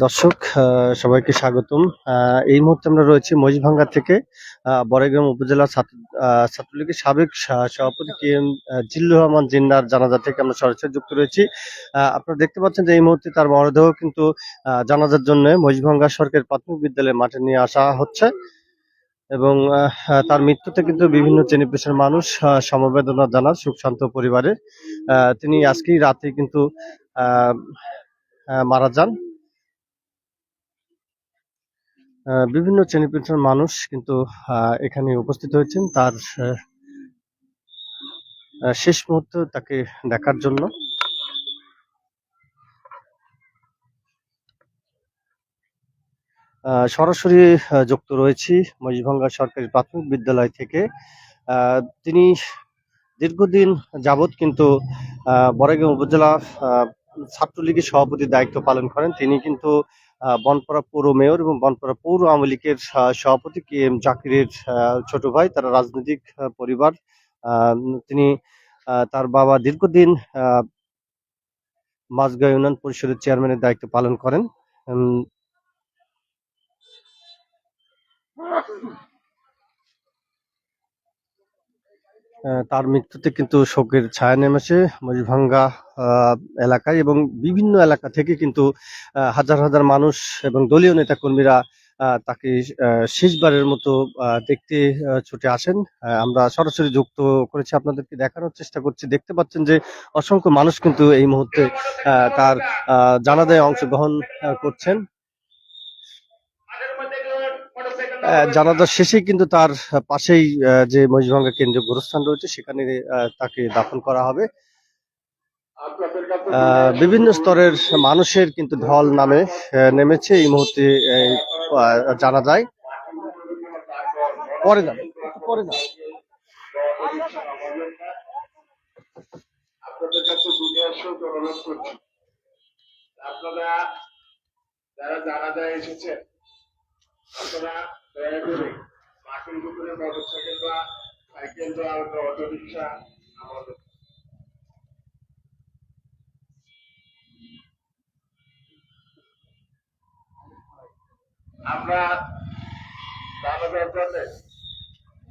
দর্শক, সবাইকে স্বাগতম। এই মুহূর্তে আমরা রয়েছি মহিষভাঙ্গা থেকে। বড়াইগ্রাম উপজেলা ছাত্রলীগের সাবেক সভাপতি কে এম জিল্লুর রহমান জিন্নার জানাজা থেকে আমরা সরাসরি যুক্ত রয়েছি। আপনারা দেখতে পাচ্ছেন যে এই মুহূর্তে তার মরদেহ কিন্তু জানাজার জন্য মহিষভাঙ্গা সরকারি প্রাথমিক বিদ্যালয়ের মাঠে নিয়ে আসা হচ্ছে এবং তার মৃত্যুতে কিন্তু বিভিন্ন শ্রেণী পেশার মানুষ সমবেদনা জানান সুখ-শান্ত পরিবারে। তিনি আজকেই রাতে কিন্তু আহ, মারা যান। বিভিন্ন শ্রেণী পেশার মানুষ কিন্তু এখানে উপস্থিত হয়েছেন তার শেষ মুহূর্তে তাকে দেখার জন্য। সরাসরি যুক্ত রয়েছি মহিষভাঙ্গা সরকারি প্রাথমিক বিদ্যালয় থেকে। তিনি দীর্ঘদিন যাবৎ কিন্তু বড়াইগ্রাম উপজেলা ছাত্রলীগের সভাপতির দায়িত্ব পালন করেন। তিনি কিন্তু বনপাড়া পৌর মেয়র এবং বনপাড়া পৌর আওয়ামী লীগের সভাপতি কে এম জাকিরের ছোট ভাই। তারা রাজনৈতিক পরিবার। তিনি তার বাবা দীর্ঘদিন মাঝগাঁও ইউনিয়ন পরিষদের চেয়ারম্যানের দায়িত্ব পালন করেন। তার মৃত্যুতে কিন্তু শোকের ছায়া নেমেছে মহিষভাঙ্গা এলাকায় এবং বিভিন্ন এলাকা থেকে কিন্তু হাজার হাজার মানুষ এবং দলীয় নেতাকর্মীরা তাকে শেষবারের মতো দেখতে ছুটে আসেন। আমরা সরাসরি যুক্ত করেছি, আপনাদেরকে দেখানোর চেষ্টা করছি। দেখতে পাচ্ছেন যে অসংখ্য মানুষ কিন্তু এই মুহূর্তে তার জানাজায় অংশগ্রহণ করছেন। জানাজার শেষেই কিন্তু তার পাশেই যে মহিষভাঙ্গা কেন্দ্রীয় গোরস্থান রয়েছে সেখানে তাকে দাফন করা হবে। বিভিন্ন স্তরের মানুষের কিন্তু ঢল নেমেছে এই মুহূর্তে জানা যায়। পরে যাবে পরে যাবে। আপনাদের কাছে দুনিয়ার সঙ্গে অনুরোধ করছি, আপনারা যারা জানাজায় এসেছেন আপনারা দয়া করে মাটির ভিতরে মোটরসাইকেল বা সাইকেল বা অটো রিক্সা আমাদের আমরা জানাজার জন্য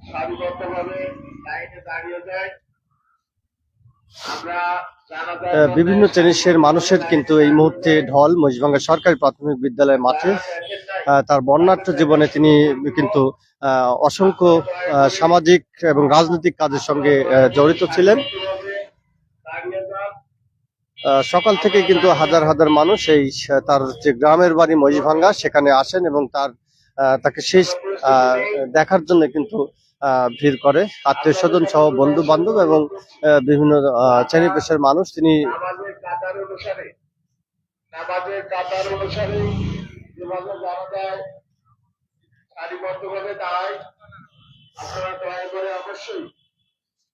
সারিবদ্ধভাবে লাইনে দাঁড়িয়ে যাই। বিভিন্ন শ্রেণীর মানুষের কিন্তু এই মুহূর্তে ঢল মহিষভাঙ্গা সরকারি প্রাথমিক বিদ্যালয়ের মাঠে। তার বর্ণাঢ্য জীবনে তিনি কিন্তু অসংখ্য সামাজিক এবং রাজনৈতিক কাজের সঙ্গে জড়িত ছিলেন। সকাল থেকে কিন্তু হাজার হাজার মানুষ এই তার যে গ্রামের বাড়ি মহিষভাঙ্গা সেখানে আসেন এবং তাকে শেষ দেখার জন্য কিন্তু ভিড় করে আত্মীয় স্বজন সহ বন্ধু বান্ধব এবং বিভিন্ন শ্রেণী পেশার মানুষ। তিনি সারিবদ্ধভাবে দাঁড়ায়, আপনারা দয়া করে অবশ্যই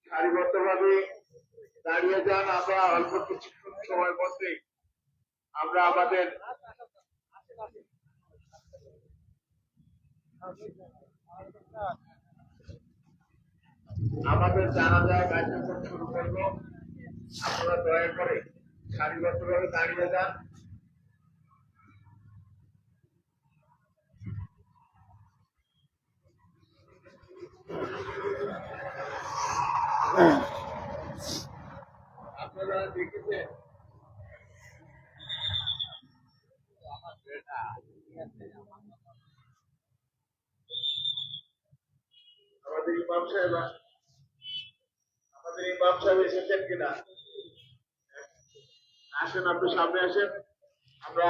সারিবদ্ধভাবে দাঁড়িয়ে যান। আমরা অল্প কিছুক্ষণ সময়ের মধ্যে আমরা আমাদের জানাজায় কার্যক্রম শুরু করব। আপনারা দয়া করে সারিবদ্ধভাবে দাঁড়িয়ে যান। আপনারা দেখেছেন আমাদের ইমাম সাহেব এসেছেন কিনা? আসেন, আপনি সামনে আসেন। আমরা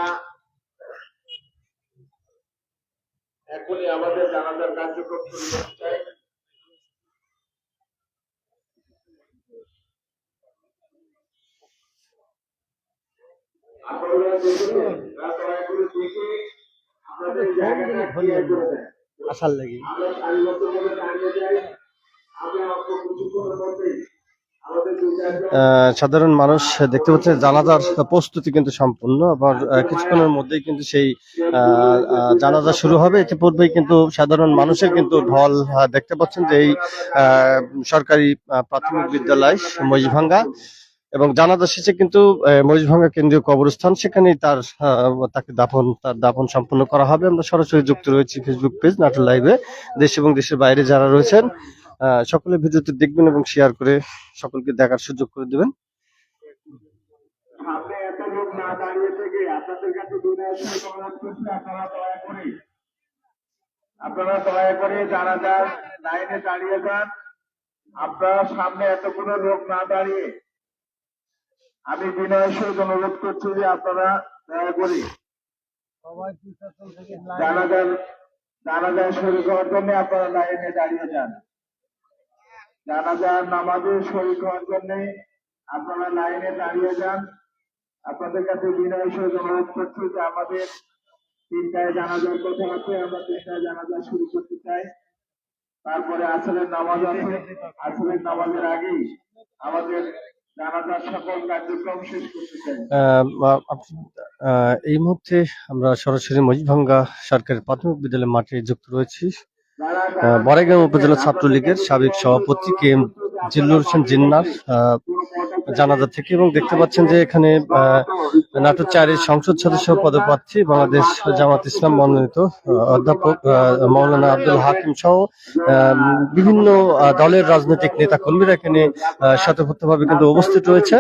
এখনই আমাদের জানাজার কার্যক্রম শুরু করতে চাই। আসার লাগি সাধারণ মানুষ দেখতে পাচ্ছে জানাজার প্রস্তুতি কিন্তু সম্পূর্ণ। আবার কিছুক্ষণের মধ্যেই কিন্তু সেই জানাজা শুরু হবে। ইতিপূর্বেই কিন্তু সাধারণ মানুষের কিন্তু ঢল দেখতে পাচ্ছেন যে এই সরকারি প্রাথমিক বিদ্যালয় মহিষভাঙ্গা এবং জানাজা শেষে কিন্তু মরিচভাঙ্গা কেন্দ্রীয় কবরস্থান, সেখানেই তার দাফন সম্পন্ন করা হবে। আমরা সরাসরি যুক্ত রয়েছি ফেসবুক পেজ নাটোর লাইভে। দেশ এবং দেশের বাইরে যারা রয়েছেন সকলে ভিডিওটি দেখবেন এবং শেয়ার করে সকলকে দেখার সুযোগ করে দেবেন। সামনে এত লোক না দাঁড়িয়ে থেকে আপনাদের কাছে বিনয়ের সহিত অনুরোধ করছি, আপনারা দয়া করে জানাজার লাইনে দাঁড়িয়ে যান। আপনারা সামনে এতগুলো লোক না দাঁড়িয়ে আমি বিনয়ের সহিত অনুরোধ করছি যে আপনারা দয়া করে জানাজার শরীর হওয়ার জন্য আপনারা লাইনে দাঁড়িয়ে যান। জানাজার নামাজে শরীর হওয়ার জন্য আপনারা লাইনে দাঁড়িয়ে যান। আপনাদের কাছে বিনয়ের সহিত অনুরোধ করছি যে আমাদের 3টায় জানাজার কথা আছে, আমরা 3টায় জানাজা শুরু করতে চাই। তারপরে আসরের নামাজ আছে, আসরের নামাজের আগেই আমাদের জানাজার সকল কার্যক্রম শেষ করতে চাই। এই মুহূর্তে আমরা সরাসরি মরিচভাঙ্গা সরকারি প্রাথমিক বিদ্যালয় মাঠে যুক্ত রয়েছি। বড়াইগ্রাম উপজেলা ছাত্রলীগের সাবেক সভাপতি কে এম জিল্লুর হোসেন জিন্নার জানাজা থেকে, এবং দেখতে পাচ্ছেন যে এখানে নাটোর 4-এর সংসদ সদস্য পদপ্রার্থী বাংলাদেশ জামাত ইসলাম মনোনীত অধ্যাপক মাওলানা আব্দুল হাকিম সহ বিভিন্ন দলের রাজনৈতিক নেতা কর্মীরা এখানে স্বতঃস্ফূর্তভাবে কিন্তু উপস্থিত রয়েছে।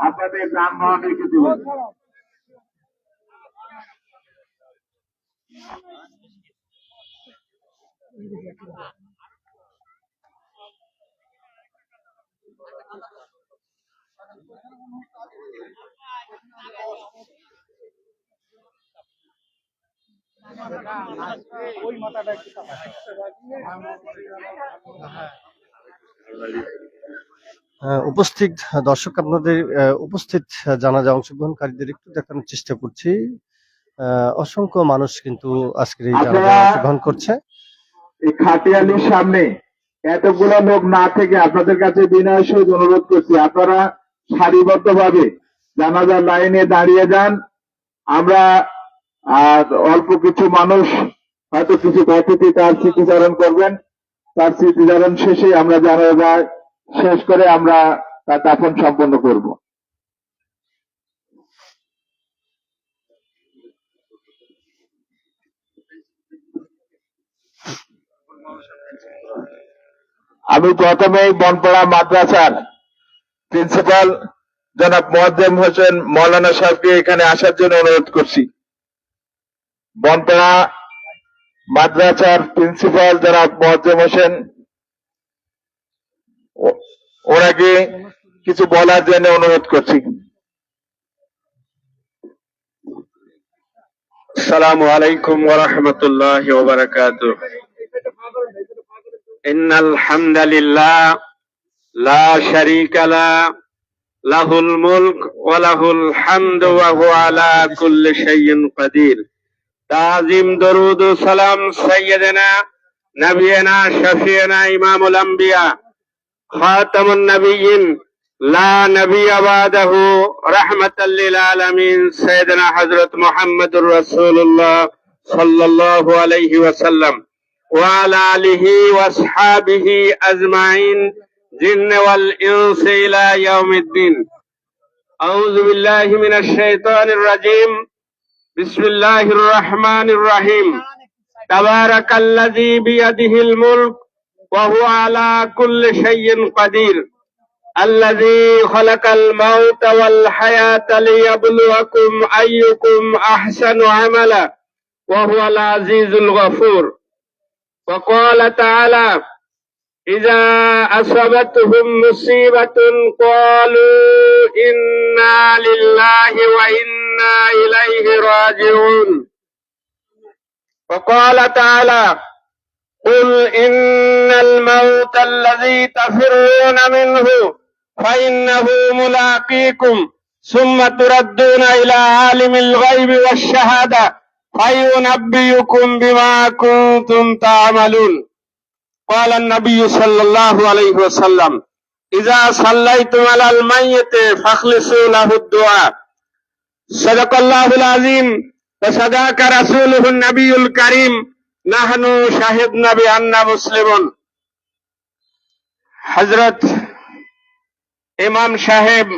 আপনাদের যানবাহন রেখে দেবেন। উপস্থিত দর্শক, আপনাদের উপস্থিত জানাজা অংশগ্রহণকারীদের একটু দেখানোর চেষ্টা করছি। অসংখ্য মানুষ কিন্তু আজকের এই জানাজায় অংশগ্রহণ করছে। এই খাটিয়ালির সামনে এতগুলো লোক না থেকে আপনাদের কাছে বিনয়ের সহিত অনুরোধ করছি, আপনারা সারিবদ্ধভাবে জানাজার লাইনে দাঁড়িয়ে যান। আমরা অল্প কিছু মানুষ হয়তো কিছু ব্যক্তি তার স্মৃতিচারণ করবেন, তার স্মৃতিচারণ শেষে আমরা জানাজা শেষ করে আমরা তার দাফন সম্পন্ন করব। আমি প্রথমেই বনপাড়া মাদ্রাসার প্রিন্সিপাল জনাব মোয়াজ্জেম হোসেন মৌলানা সাহেবকে এখানে আসার জন্য অনুরোধ করছি। বনপাড়া মাদ্রাসার প্রিন্সিপাল জনাব মোয়াজ্জেম হোসেন ওনাকে কিছু বলার জন্য অনুরোধ করছি। السلام عليكم ورحمة الله وبركاته. إن الحمد لله لا شريك له له الملك وله الحمد وهو على كل شيء قدير. تعظيم درود سلام سيدنا نبينا شفيعنا إمام الأنبياء خاتم النبيين لا نبي بعده رحمة للعالمين سيدنا حضرت محمد رسول الله صلى الله عليه وسلم وعلى آله وأصحابه أجمعين جن والإنس إلى يوم الدين. أعوذ بالله من الشيطان الرجيم. بسم الله الرحمن الرحيم. تبارك الذي بيده الملك وهو على كل شيء قدير. الذي خلق الموت والحياة ليبلوكم أيكم أحسن عملا وهو العزيز الغفور. وقال تعالى: إذا أصابتهم مصيبة قالوا إنا لله وإنا إليه راجعون. وقال تعالى: قل إن الموت الذي تفرون منه فإنه ملاقيكم ثم تردون إلى عالم الغيب والشهادة فينبئكم بما كنتم تعملون. قال النبي صلى الله عليه وسلم: إذا صليتم على الميت فاخلصوا له الدعاء. صدق الله العظيم وصدق رسوله النبي الكريم. নাহনু শাহিদনা বিআন্না মুসলিমুন। হযরত ইমাম সাহেব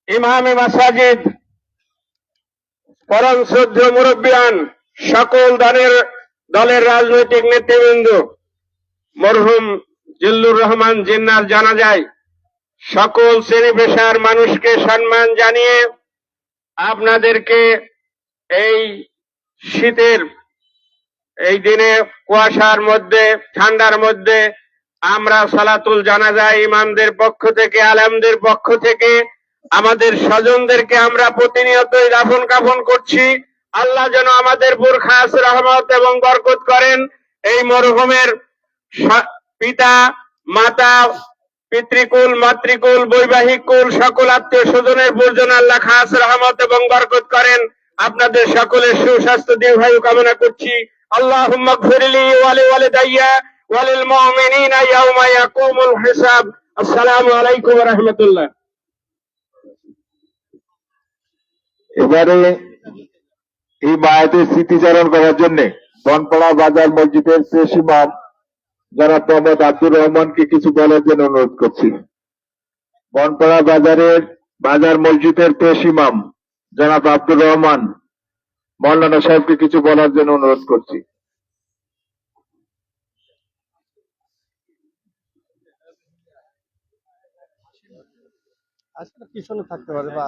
ইমামে মাসাজিদ, পরম শ্রদ্ধেয় মুরব্বিয়ান, সকল দলের রাজনৈতিক নেতৃবৃন্দ, মরহুম জিল্লুর রহমান জিন্নার জানাজায় সকল শ্রেণী পেশার মানুষকে সম্মান জানিয়ে আপনাদেরকে এই শীতের এই দিনে কুয়াশার মধ্যে, ঠান্ডার মধ্যে আমরা সালাতুল জানাজা ইমামদের পক্ষ থেকে, আলেমদের পক্ষ থেকে আমাদের স্বজনদেরকে আমরা প্রতিনিয়তই দাফন কাফন করছি। আল্লাহ যেন আমাদের উপর খাস রহমত এবং বরকত করেন। এই মরহুমের পিতা, মাতা, পিতৃকুল, মাতৃকুল, বৈবাহিক কুল, সকল আত্মীয় স্বজনের উপর যেন আল্লাহ খাস রহমত এবং বরকত করেন। আপনাদের সকলের সুস্বাস্থ্য দীর্ঘায়ু কামনা করছি। আল্লাহুম্মা গফিরলি ওয়া লিওয়ালিদাইয়া ওয়া লিল মুমিনিনা ইয়াওমা ইয়াকুমুল হিসাব। আসসালামু আলাইকুম ওয়া রাহমাতুল্লাহ। এবারে এই মায়াতের স্মৃতিচারণ করার জন্য বনপাড়া বাজার মসজিদের শেষ ইমাম জনাব মোহাম্মদ আব্দুর রহমানকে কিছু বলার জন্য অনুরোধ করছি। বনপাড়া বাজার মসজিদের পেশ ইমাম জনাব আব্দুর রহমান মৌলানা সাহেবকে কিছু বলার জন্য অনুরোধ করছি। আজকে পিছনে থাকতে পারে বা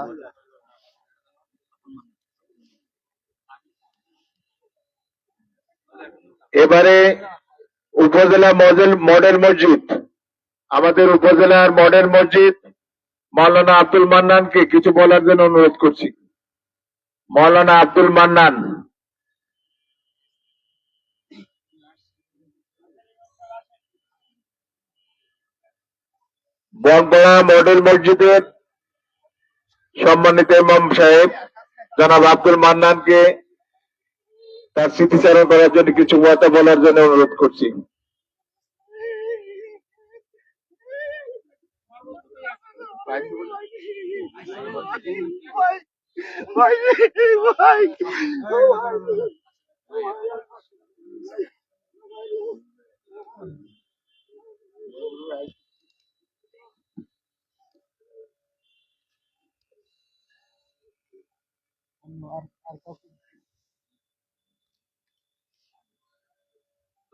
এবারে উপজেলা মডেল মসজিদ, আমাদের উপজেলার মডেল মসজিদ মৌলানা আব্দুল মান্নানকে কিছু বলার জন্য অনুরোধ করছি। মৌলানা আব্দুল মান্নান। বনপাড়া মডেল মসজিদের সম্মানিত ইমাম সাহেব জনাব আব্দুল মান্নানকে তার স্মৃতিচারণ করার জন্য কিছু কথা বলার জন্য অনুরোধ করছি।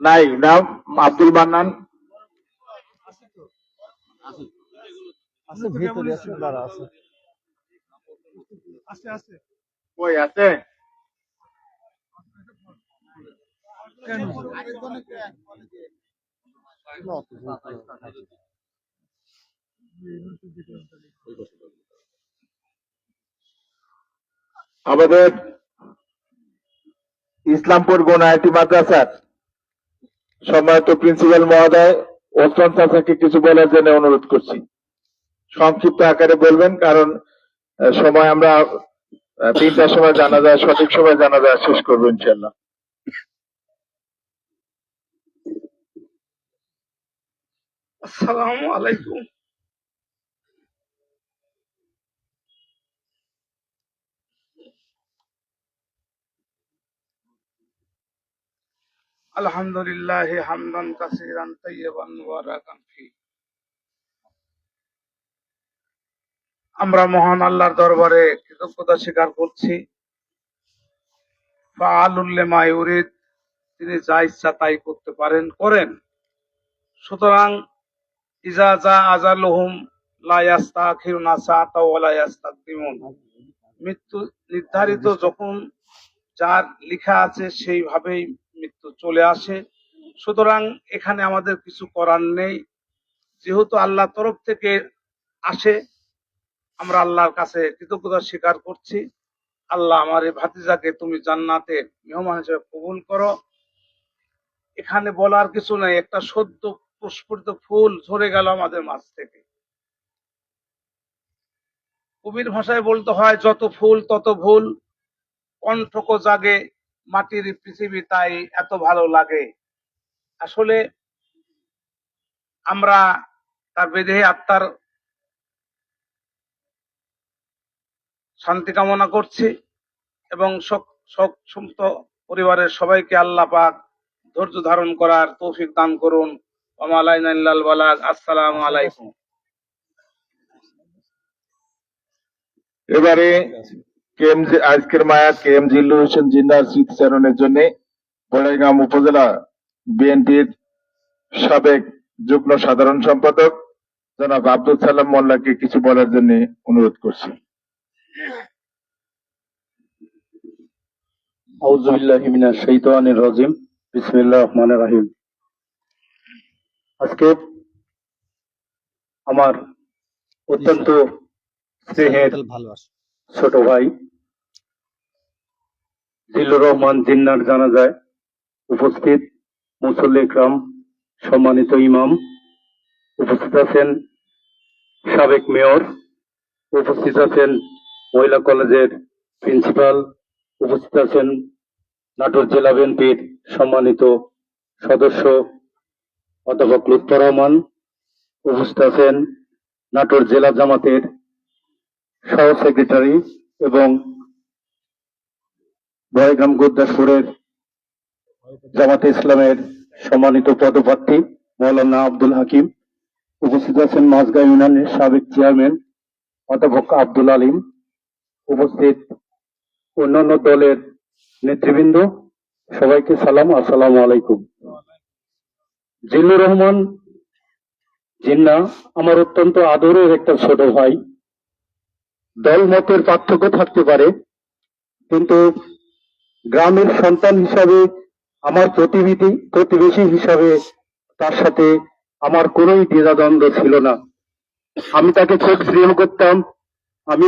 নাই নাম আব্দুল মান্নান আছে, ভিতরে আছে, দাঁড়া আছে। কই আছে? আমাদের ইসলামপুর গোনাহাটি মাদ্রাসার সম্মানিত প্রিন্সিপাল মহোদয় ওসমান চাচাকে কিছু বলার জন্য অনুরোধ করছি। সংক্ষিপ্ত আকারে বলবেন, কারণ সময় আমরা 3টার সময় জানাজা, সঠিক সময় জানাজা শেষ করবো ইনশাল্লাহ। আসসালামু আলাইকুম। আলহামদুলিল্লাহ হামদান কাসীরান তাইয়্যিবান মুবারাকান ফি। আমরা মহান আল্লাহর দরবারে কৃতজ্ঞতা স্বীকার করছি। ফাআলুল লিমা ইউরিদ, তিনি যা ইচ্ছা তাই করতে পারেন, করেন। সুতরাং ইজা যা আজালুহুম লা ইস্তাখিরুনা সাআতা ওয়া লা ইস্তাকদিমুন। মৃত্যু নির্ধারিত যখন যার লেখা আছে সেইভাবেই মৃত্যু চলে আসে। সুতরাং এখানে আমাদের কিছু করার নেই। যেহেতু আল্লাহর তরফ থেকে আসে, আমরা আল্লাহর কাছে কৃতজ্ঞতা স্বীকার করছি। আল্লাহ আমার এই ভাতিজাকে তুমি জান্নাতে মেহমান হিসেবে কবুল করো। এখানে বলার কিছু নাই, একটা সদ্য প্রস্ফুটিত ফুল ঝরে গেল আমাদের মাঝ থেকে। কবির ভাষায় বলতে হয়, যত ফুল তত ভুল, কণ্ঠক জাগে মাটির পৃথিবী তাই এত ভালো লাগে। আসলে আমরা তার বিদেহী আত্মার শান্তি কামনা করছি এবং সমস্ত পরিবারের সবাইকে আল্লাহ পাক ধৈর্য ধারণ করার তৌফিক দান করুন। ওয়া মা আলাইনা ইল্লাল বালাগ। আসসালামু আলাইকুম। এবারে আজকের মায়াত KM জিল্লুর হোসেন জিন্নার স্মৃতিচারণের জন্য বড়াইগ্রাম উপজেলা বিএনপির সাবেক যুগ্ম সাধারণ সম্পাদক জনাব আব্দুল সালাম মোল্লাকে কিছু বলার জন্য অনুরোধ করছি। আউযু বিল্লাহি মিনাশ শাইতানির রাজিম। বিসমিল্লাহির রহমানির রহিম। আজকে আমার অত্যন্ত স্নেহের ভালোবাসা ছোট ভাই জিল্লুর রহমান জিন্নার জানাজায় উপস্থিত মুসল্লি ইকরাম, সম্মানিত ইমাম, উপস্থিত আছেন সাবেক মেয়র, উপস্থিত আছেন মহিলা কলেজের প্রিন্সিপাল, উপস্থিত আছেন নাটোর জেলা বিএনপির সম্মানিত সদস্য অধ্যাপক লুৎফর রহমান, উপস্থিত আছেন নাটোর জেলা জামাতের সহ সেক্রেটারি এবং বড়াইগ্রাম গুরদাসপুরের জামাতে ইসলামের সম্মানিত পদপ্রার্থী মৌলানা আব্দুল হাকিম, উপস্থিত আছেন মাঝগাঁও ইউনিয়নের সাবেক চেয়ারম্যান অধ্যাপক আব্দুল আলিম, উপস্থিত অন্যান্য দলের নেতৃবৃন্দ, সবাইকে সালাম, আসসালামু আলাইকুম। জিল্লুর রহমান জিন্না আমার অত্যন্ত আদরের একটা ছোট ভাই। দল মতের পার্থক্য থাকতে পারে, কিন্তু গ্রামের সন্তান হিসাবে, আমার প্রতিবেশী হিসাবে তার সাথে আমার কোনোই দ্বিধাদ্বন্দ্ব ছিল না। আমি তাকে খুব স্নেহ করতাম, আমি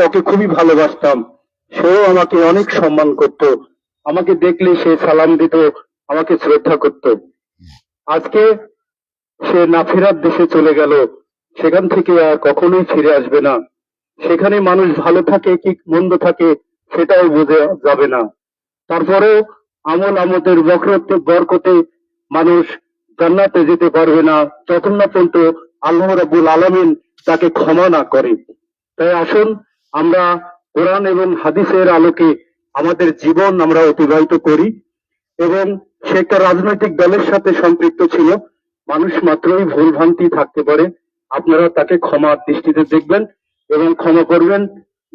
ওকে খুবই ভালোবাসতাম। সেও আমাকে অনেক সম্মান করত, আমাকে দেখলে সে সালাম দিত, আমাকে শ্রদ্ধা করত। আজকে সে না ফেরার দেশে চলে গেল, সেখান থেকে আর কখনোই ফিরে আসবে না। সেখানে মানুষ ভালো থাকে কি মন্দ থাকে সেটাও বোঝা যাবে না। তারপরেও আমাদের বরকতে মানুষ জান্নাতে যেতে পারবে না যতক্ষণ না পর্যন্ত আল্লাহ রাব্বুল আলামিন তাকে ক্ষমা না করে। তাই আসুন আমরা কোরআন এবং হাদিসের আলোকে আমাদের জীবন আমরা অতিবাহিত করি। এবং সে একটা রাজনৈতিক দলের সাথে সম্পৃক্ত ছিল, মানুষ মাত্রই ভুল ভ্রান্তি থাকতে পারে। আপনারা তাকে ক্ষমার দৃষ্টিতে দেখবেন এবং ক্ষমা করবেন,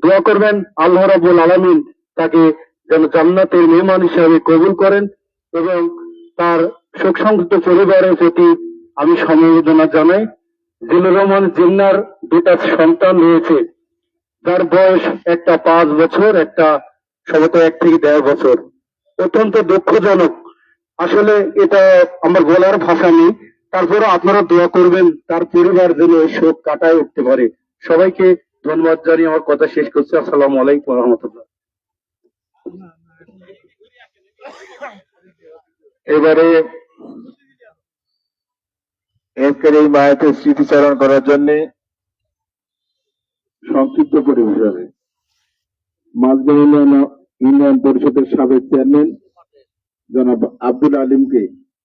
দোয়া করবেন আল্লাহ রাব্বুল আলামিন তাকে যেন জান্নাতের মেহমান হিসাবে কবুল করেন। এবং তার শোকসন্তপ্ত পরিবারের প্রতি আমি সমবেদনা জানাই। জিল্লুর রহমান জিন্নার দুটা সন্তান রয়েছে, যার বয়স একটা 5 বছর, একটা সম্ভবত 1 থেকে 1.5 বছর। অত্যন্ত দুঃখজনক, আসলে এটা আমার বলার ভাষা নেই। তারপরে আপনারা দোয়া করবেন তার পরিবার যেন শোক কাটায় উঠতে পারে। সবাইকে ধন্যবাদ জানিয়ে আমার কথা শেষ করছি। আসসালামু আলাইকুম ওয়া রাহমাতুল্লাহ। এবারে আজকের এই মায়াতের স্মৃতিচারণ করার জন্য সংক্ষিপ্ত পরিবেশনে মাঝগাঁও ইউনিয়ন পরিষদের সাবেক চেয়ারম্যান জনাব আব্দুল আলিমকে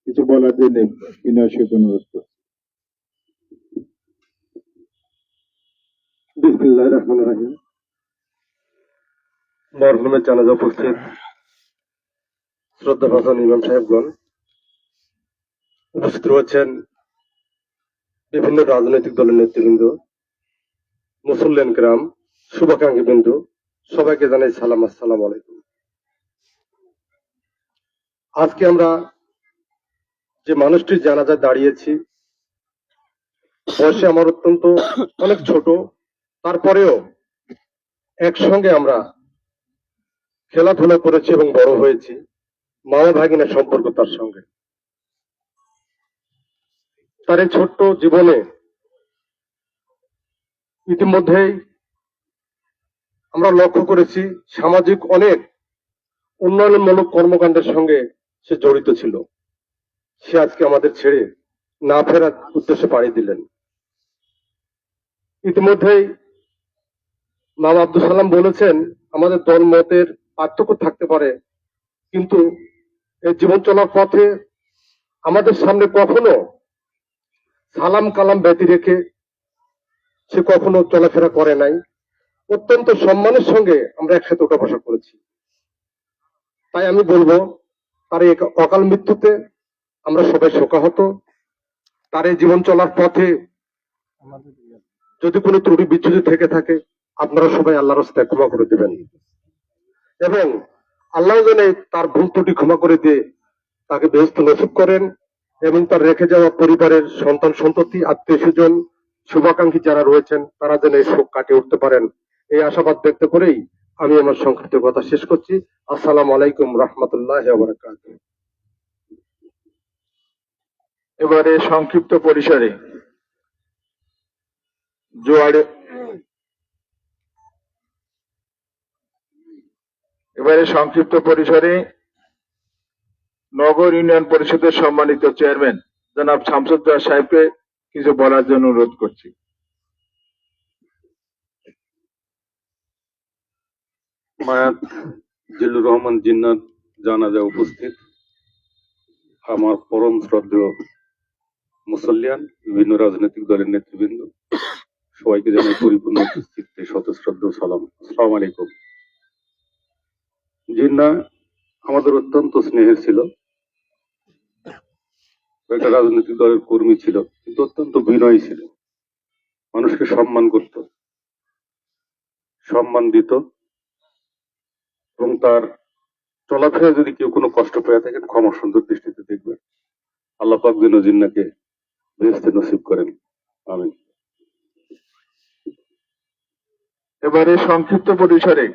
কিছু বলার জন্য বিনয়ের সাথে অনুরোধ করছি। বিসমিল্লাহির রহমানির রহিম। মরহুমের জানাজা উপস্থিত শ্রদ্ধাভাজন ইমাম সাহেবগণ, উপস্থিত রয়েছেন বিভিন্ন রাজনৈতিক দলের নেতৃবৃন্দ, মুসল্লিয়ান গ্রাম, শুভাকাঙ্ক্ষী বিন্দু, সবাইকে জানাই সালাম, আসসালামু আলাইকুম। আজকে আমরা যে মানুষটির জানাজায় দাঁড়িয়েছি, বয়সে আমার অত্যন্ত অনেক ছোট, তারপরেও একসঙ্গে আমরা খেলাধুলা করেছি এবং বড় হয়েছি, মামা ভাগিনের সম্পর্ক তার সঙ্গে। তার এই ছোট্ট জীবনে ইতিমধ্যেই আমরা লক্ষ্য করেছি সামাজিক অনেক উন্নয়নমূলক কর্মকাণ্ডের সঙ্গে সে জড়িত ছিল। সে আজকে আমাদের ছেড়ে না ফেরার উদ্দেশ্যে পাড়ি দিলেন। ইতিমধ্যেই মামা আব্দুল সালাম বলেছেন আমাদের দল মতের পার্থক্য থাকতে পারে, কিন্তু এই জীবন চলার পথে আমাদের সামনে কখনো সালাম কালাম ব্যতি রেখে সে কখনো চলাফেরা করে নাই। অত্যন্ত সম্মানের সঙ্গে আমরা একসাথে ওঠা বসা করেছি। তাই আমি বলবো তার এই অকাল মৃত্যুতে আমরা সবাই শোকাহত। তার এই জীবন চলার পথে যদি কোনো ত্রুটি বিচ্যুতি থেকে থাকে আপনারা সবাই আল্লাহর রাস্তায় ক্ষমা করে দেবেন এবং আল্লাহ যেন তার ভুল ত্রুটি ক্ষমা করে দিয়ে তাকে বেহেশত নসিব করেন এবং তার রেখে যাওয়া পরিবারের সন্তান সন্ততি আত্মীয় স্বজন শুভাকাঙ্ক্ষী যারা রয়েছেন তারা যেন এই শোক কাটিয়ে উঠতে পারেন, এই আশাবাদ ব্যক্ত করেই আমি আমার সংক্ষিপ্ত কথা শেষ করছি। আসসালামু আলাইকুম রহমতুল্লাহ ওয়া বারাকাতুহু। এবারে সংক্ষিপ্ত পরিসরে জোয়ারে নগর ইউনিয়ন পরিষদের সম্মানিত চেয়ারম্যান জনাব শামসুদ্দোহা সাহেবকে কিছু বলার জন্য অনুরোধ করছি। মায়াত জিল্লুর রহমান জিন্নাত জানাজা উপস্থিত আমার পরম শ্রদ্ধেয় মুসল্লিয়ান, বিভিন্ন রাজনৈতিক দলের নেতৃবৃন্দ, সবাইকে জানাই পরিপূর্ণ উপস্থিতিতে শতশ্রদ্ধ সালাম। আসসালামু আলাইকুম। জিন্না আমাদের অত্যন্ত স্নেহের ছিল, একটা রাজনৈতিক দলের কর্মী ছিল, কিন্তু অত্যন্ত বিনয়ী ছিল, মানুষকে সম্মান করত, সম্মান দিত এবং তার চলাফেরা যদি কেউ কোনো কষ্ট পেয়ে থাকেন ক্ষমা সুন্দর দৃষ্টিতে দেখবেন। আল্লাহ পাক যেন জিন্নাকে বেহেশতে নসিব করেন, আমিন। এবারে সংক্ষিপ্ত পরিসরে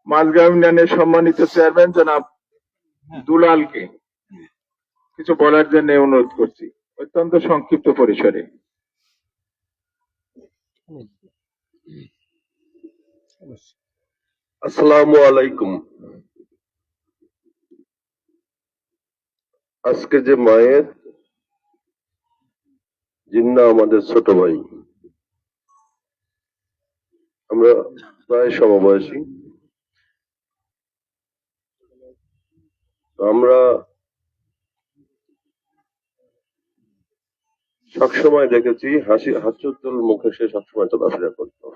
মাঝগাঁও ইউনিয়নের সম্মানিত চেয়ারম্যান জনাব দুলালকে কিছু বলার জন্য অনুরোধ করছি, অত্যন্ত সংক্ষিপ্ত পরিসরে। আসসালামু আলাইকুম। আজকে যে মায়ের জিন্না আমাদের ছোট ভাই, আমরা প্রায় সমবয়সী, আমরা সবসময় দেখেছি হাস্যোজ্জ্বল মুখে সে সবসময় চলাফেরা করতো।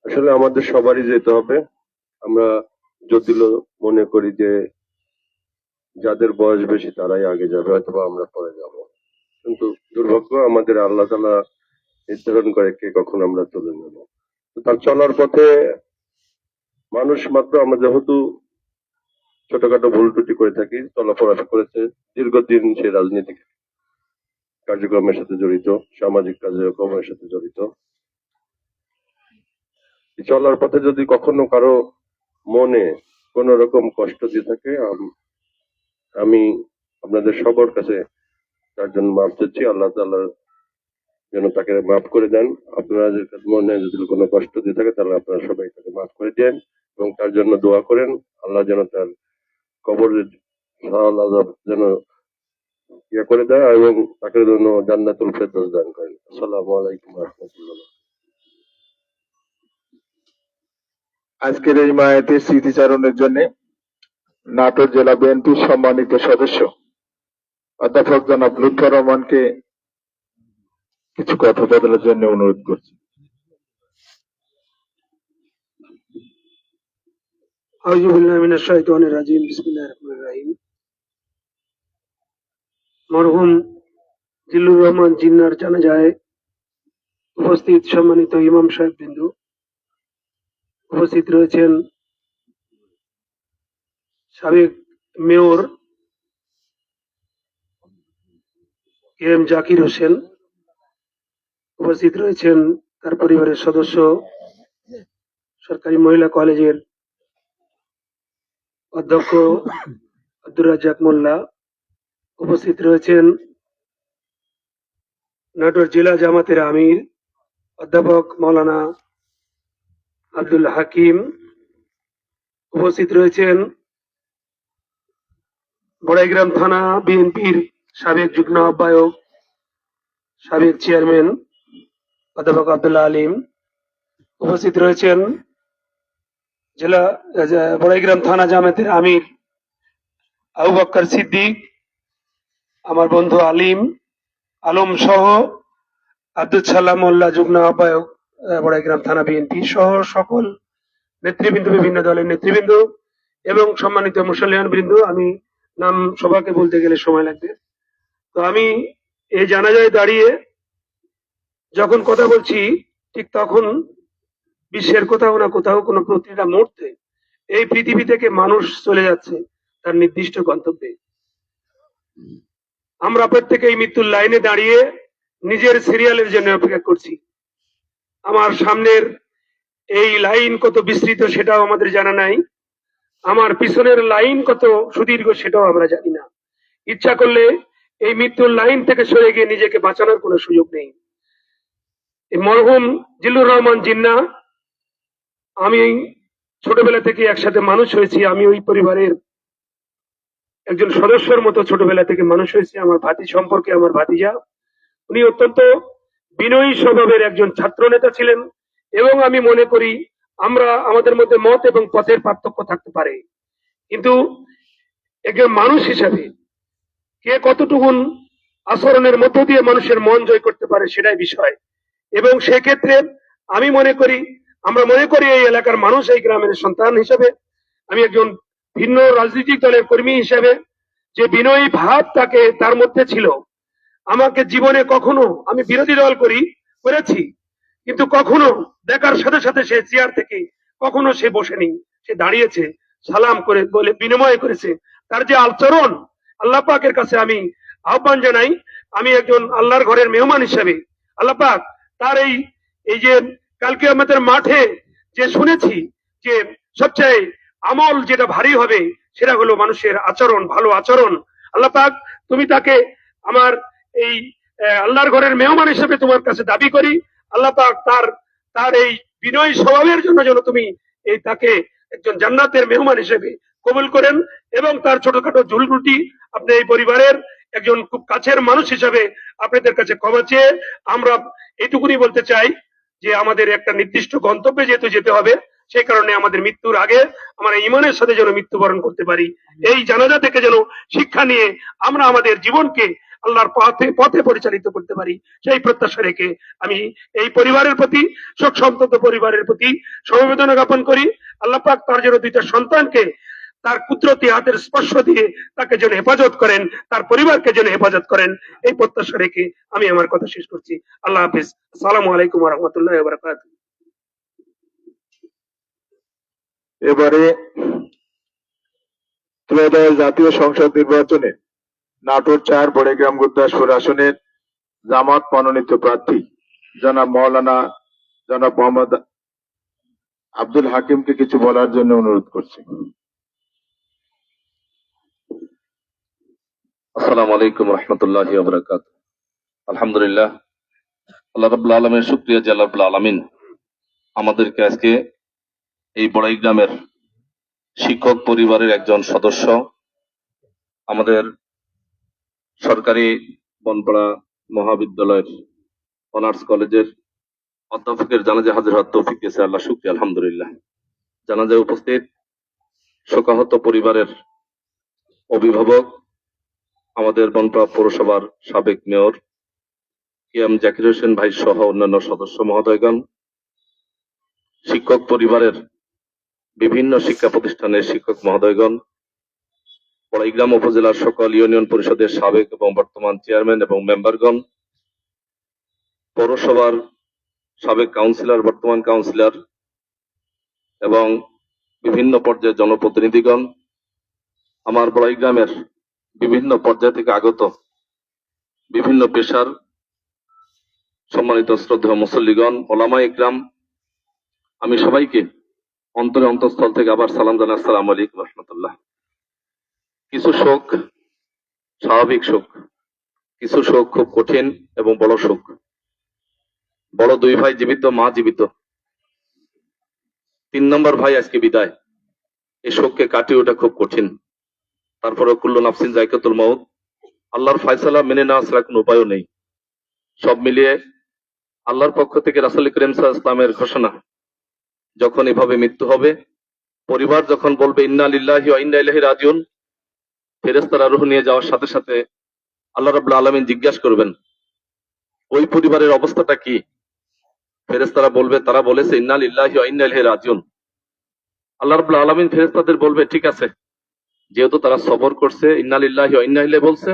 আসলে আমাদের সবারই যেতে হবে। আমরা যদিও মনে করি যে যাদের বয়স বেশি তারাই আগে যাবে, অথবা আমরা পরে যাব, কিন্তু দুর্ভাগ্য আমাদের আল্লাহ তাআলা নির্ধারণ করে কে কখন আমরা চলে যাব। তার চলার পথে মানুষ মাত্র, আমরা যেহেতু ছোটখাটো ভুল ত্রুটি করে থাকি, চলাফেরা করেছে, দীর্ঘদিন সে রাজনৈতিক কার্যক্রমের সাথে জড়িত, সামাজিক কার্যক্রমের সাথে জড়িত। চলার পথে যদি কখনো কারো মনে কোন রকম কষ্ট দিয়ে থাকে, আমি আপনাদের সবার কাছে তার জন্য মাফ চাচ্ছি। আল্লাহ তাআলা যেন তাকে মাফ করে দেন। আপনাদের মনে যদি কোনো কষ্ট দিয়ে থাকে তাহলে আপনারা সবাই তাকে মাফ করে দেন এবং তার জন্য দোয়া করেন। আল্লাহ যেন তার কবরের সওয়াল আযাব যেন ইয়ে করে দেয় এবং তাকে যেন জান্নাতুল ফেরদৌস দান করেন। আসসালামু আলাইকুম ওয়া রাহমাতুল্লাহ। আজকের এই মায়াতের স্মৃতিচারণের জন্য নাটোর জেলা বিএনপির সম্মানিত সদস্য অধ্যাপক জনাব লুৎফর রহমানকে কিছু কথা বলার জন্য অনুরোধ করছি। আউযু বিল্লাহি মিনাশ শাইতানির রাজিম। বিসমিল্লাহির রহমানির রহিম। মরহুম জিল্লুর রহমান জিন্নার জানাজায় উপস্থিত সম্মানিত ইমাম সাহেব বিন্দু, উপস্থিত রয়েছেন সাবেক mayor K M Zakir Hossain, উপস্থিত রয়েছেন তার পরিবারের সদস্য, সরকারি মহিলা কলেজের অধ্যক্ষ আব্দুর রাজ্জাক মোল্লা, উপস্থিত রয়েছেন নাটোর জেলা জামাতের আমির অধ্যাপক মাওলানা আব্দুল হাকিম, উপস্থিত রয়েছেন বড়াইগ্রাম থানা বিএনপির সাবেক যুগ্ম আহ্বায়ক, সাবেক চেয়ারম্যান অধ্যাপক আব্দুল্লাহ আলিম, উপস্থিত রয়েছেন বড়াইগ্রাম থানা জামাতের আমির আবু বকর সিদ্দিক, আমার বন্ধু আলম সহ আব্দুল সালাম মোল্লা যুগ্ম আহ্বায়ক বড়াইগ্রাম থানা বিএনপি সহ সকল নেতৃবৃন্দ, বিভিন্ন দলের নেতৃবৃন্দ এবং সম্মানিত মুসল্লিয়ান বৃন্দ। আমি নাম সবাইকে বলতে গেলে সময় লাগবে, তো আমি এই জানাজায় দাঁড়িয়ে যখন কথা বলছি ঠিক তখন বিশ্বের কোথাও না কোথাও কোনো প্রতিটা মুহূর্তে এই পৃথিবী থেকে মানুষ চলে যাচ্ছে তার নির্দিষ্ট গন্তব্যে। আমরা প্রত্যেকেই মৃত্যুর লাইনে দাঁড়িয়ে নিজের সিরিয়ালের জন্য অপেক্ষা করছি। আমার সামনের এই লাইন কত বিস্তৃত সেটাও আমাদের জানা নাই, আমার পিছনের লাইন কত সুদীর্ঘ সেটাও আমরা জানি না। ইচ্ছা করলে এই মৃত্যুর লাইন থেকে সরে গিয়ে নিজেকে বাঁচানোর কোনো সুযোগ নেই। এই মরহুম জিল্লুর রহমান জিন্নাহ, আমি ছোটবেলা থেকে একসাথে মানুষ হয়েছি। আমি ওই পরিবারের একজন সদস্যের মতো ছোটবেলা থেকে মানুষ হয়েছি। আমার ভাতি সম্পর্কে আমার ভাতিজা, উনি অত্যন্ত বিনয়ী স্বভাবের একজন ছাত্র নেতা ছিলেন। এবং আমি মনে করি আমরা আমাদের মধ্যে মত এবং পথের পার্থক্য থাকতে পারে, কিন্তু একজন মানুষ হিসাবে কে কতটুকুন আচরণের মধ্য দিয়ে মানুষের মন জয় করতে পারে সেটাই বিষয়। এবং সেক্ষেত্রে আমি মনে করি, আমরা মনে করি এই এলাকার মানুষ, এই গ্রামের সন্তান হিসেবে, আমি একজন ভিন্ন রাজনৈতিক দলের কর্মী হিসেবে যে বিনয়ী ভাব তাকে তার মধ্যে ছিল, আমাকে জীবনে কখনো, আমি বিরোধী দল করেছি, কিন্তু কখনো দেখার সাথে সাথে সে চেয়ার থেকে কখনো সে বসেনি, সে দাঁড়িয়েছে, সালাম করে বলে বিনিময় করেছে। তার যে আচরণ, আল্লাহ পাকের কাছে আমি আহ্বান জানাই, আমি একজন আল্লাহর ঘরের মেহমান হিসেবে আল্লাহ পাক তার এই যে কালকে আমাদের মাঠে যে শুনেছি যে সবচেয়ে আমল যেটা ভারী হবে সেটা হলো মানুষের আচরণ, ভালো আচরণ। আল্লাহ পাক তুমি তাকে আমার এই আল্লাহর ঘরের মেহমান হিসেবে তোমার কাছে দাবি করি। আল্লাহ পাক তার এই বিনয়ী স্বভাবের জন্য যেন তুমি তাকে একজন জান্নাতের মেহমান হিসেবে কবুল করেন, এবং তার ছোটখাটো ঝুলরুটি আপনি এই পরিবারের একজন খুব কাছের মানুষ হিসাবে আপনাদের কাছে ক্ষমা চেয়ে আমরা এইটুকুনি বলতে চাই যে আমাদের একটা নির্দিষ্ট গন্তব্যে যেহেতু যেতে হবে, সেই কারণে আমাদের মৃত্যুর আগে আমরা ইমানের সাথে যেন মৃত্যুবরণ করতে পারি। এই জানাজা থেকে যেন শিক্ষা নিয়ে আমরা আমাদের জীবনকে আল্লাহর পথে পরিচালিত করতে পারি, সেই প্রত্যাশা রেখে আমি এই পরিবারের প্রতি, শোক সন্তপ্ত পরিবারের প্রতি সমবেদনা জ্ঞাপন করি। আল্লাহ পাক তার যেন দুইটা সন্তানকে তার কুদরতি হাতের স্পর্শ দিয়ে তাকে যেন হেফাজত করেন, তার পরিবারকে যেন হেফাজত করেন, এই প্রত্যাশা রেখে আমি আমার কথা শেষ করছি। আল্লাহ হাফিজ। আসসালামু আলাইকুম ওয়া রাহমাতুল্লাহি ওয়া বারাকাতুহু। এবারে ত্রয়োদশ জাতীয় সংসদ নির্বাচনে নাটোর ৪ বড়গ্রাম গুরদাসপুর আসনের জামাত মনোনীত প্রার্থী জনাব মোহাম্মদ আব্দুল হাকিমকে কিছু বলার জন্য অনুরোধ করছি। আসসালামু আলাইকুম রহমতুল্লাহি ওয়া বারাকাতুহু। আলহামদুলিল্লাহ, আল্লাহ রাব্বুল আলামিনের শুকরিয়া যে আল্লাহ রাব্বুল আলামিন আমাদেরকে আজকে এই বড়াই গ্রামের শিক্ষক পরিবারের একজন সদস্য, আমাদের সরকারি বনপাড়া মহাবিদ্যালয়ের অনার্স কলেজের অধ্যাপকের জানাজা হাজির হওয়ার তৌফিক দিয়েছে, আল্লাহ শুকরিয়া আলহামদুলিল্লাহ। জানাজায় উপস্থিত শোকাহত পরিবারের অভিভাবক, আমাদের বনপাড়া পৌরসভার সাবেক মেয়র কিয়াম জাকির হোসেন ভাই সহ অন্যান্য সদস্য মহোদয়গণ, শিক্ষক পরিবারের বিভিন্ন শিক্ষা প্রতিষ্ঠানের শিক্ষক মহোদয়গণ, বড়াইগ্রাম উপজেলার সকল ইউনিয়ন পরিষদের সাবেক এবং বর্তমান চেয়ারম্যান এবং মেম্বারগণ, পৌরসভার সাবেক কাউন্সিলর, বর্তমান কাউন্সিলর এবং বিভিন্ন পর্যায়ের জনপ্রতিনিধিগণ, আমার বড়াইগ্রামের বিভিন্ন পর্যায় থেকে আগত বিভিন্ন পেশার সম্মানিত শ্রদ্ধেয় মুসল্লিগণ, ওলামায়ে ইকরাম, আমি সবাইকে অন্তঃস্থল থেকে আবার সালাম জানাই, আসসালামু আলাইকুম রহমতুল্লাহ। কিছু শোক স্বাভাবিক শোক, কিছু শোক খুব কঠিন এবং বড় শোক। বড় দুই ভাই জীবিত, মা জীবিত, 3 নম্বর ভাই আজকে বিদায়। এই শোককে কাটিয়ে ওঠা খুব কঠিন। তারপরে কুল্লু নাফসিন যায়কাতুল মাউত, আল্লাহর ফয়সালা মেনে নেওয়া ছাড়া কোনো উপায়ও নেই। সব মিলিয়ে আল্লাহর পক্ষ থেকে রাসূল করিম সাল্লাল্লাহু আলাইহি ওয়াসাল্লামের ঘোষণা, যখন এভাবে মৃত্যু হবে, পরিবার যখন বলবে ইন্না লিল্লাহি ওয়া ইন্না ইলাইহি রাজিউন, ফেরেশতারা রূহ নিয়ে যাওয়ার সাথে সাথে আল্লাহ রাব্বুল আলামিন জিজ্ঞাসা করবেন ওই পরিবারের অবস্থাটা কি। ফেরেশতারা বলবে, তারা বলেছে ইন্না লিল্লাহি ওয়া ইন্না ইলাইহি রাজিউন। আল্লাহ রাব্বুল আলামিন ফেরেশতাদের বলবে, ঠিক আছে, যেহেতু তারা সবর করছে, ইন্না লিল্লাহি ওয়া ইন্না ইলাইহি বলছে,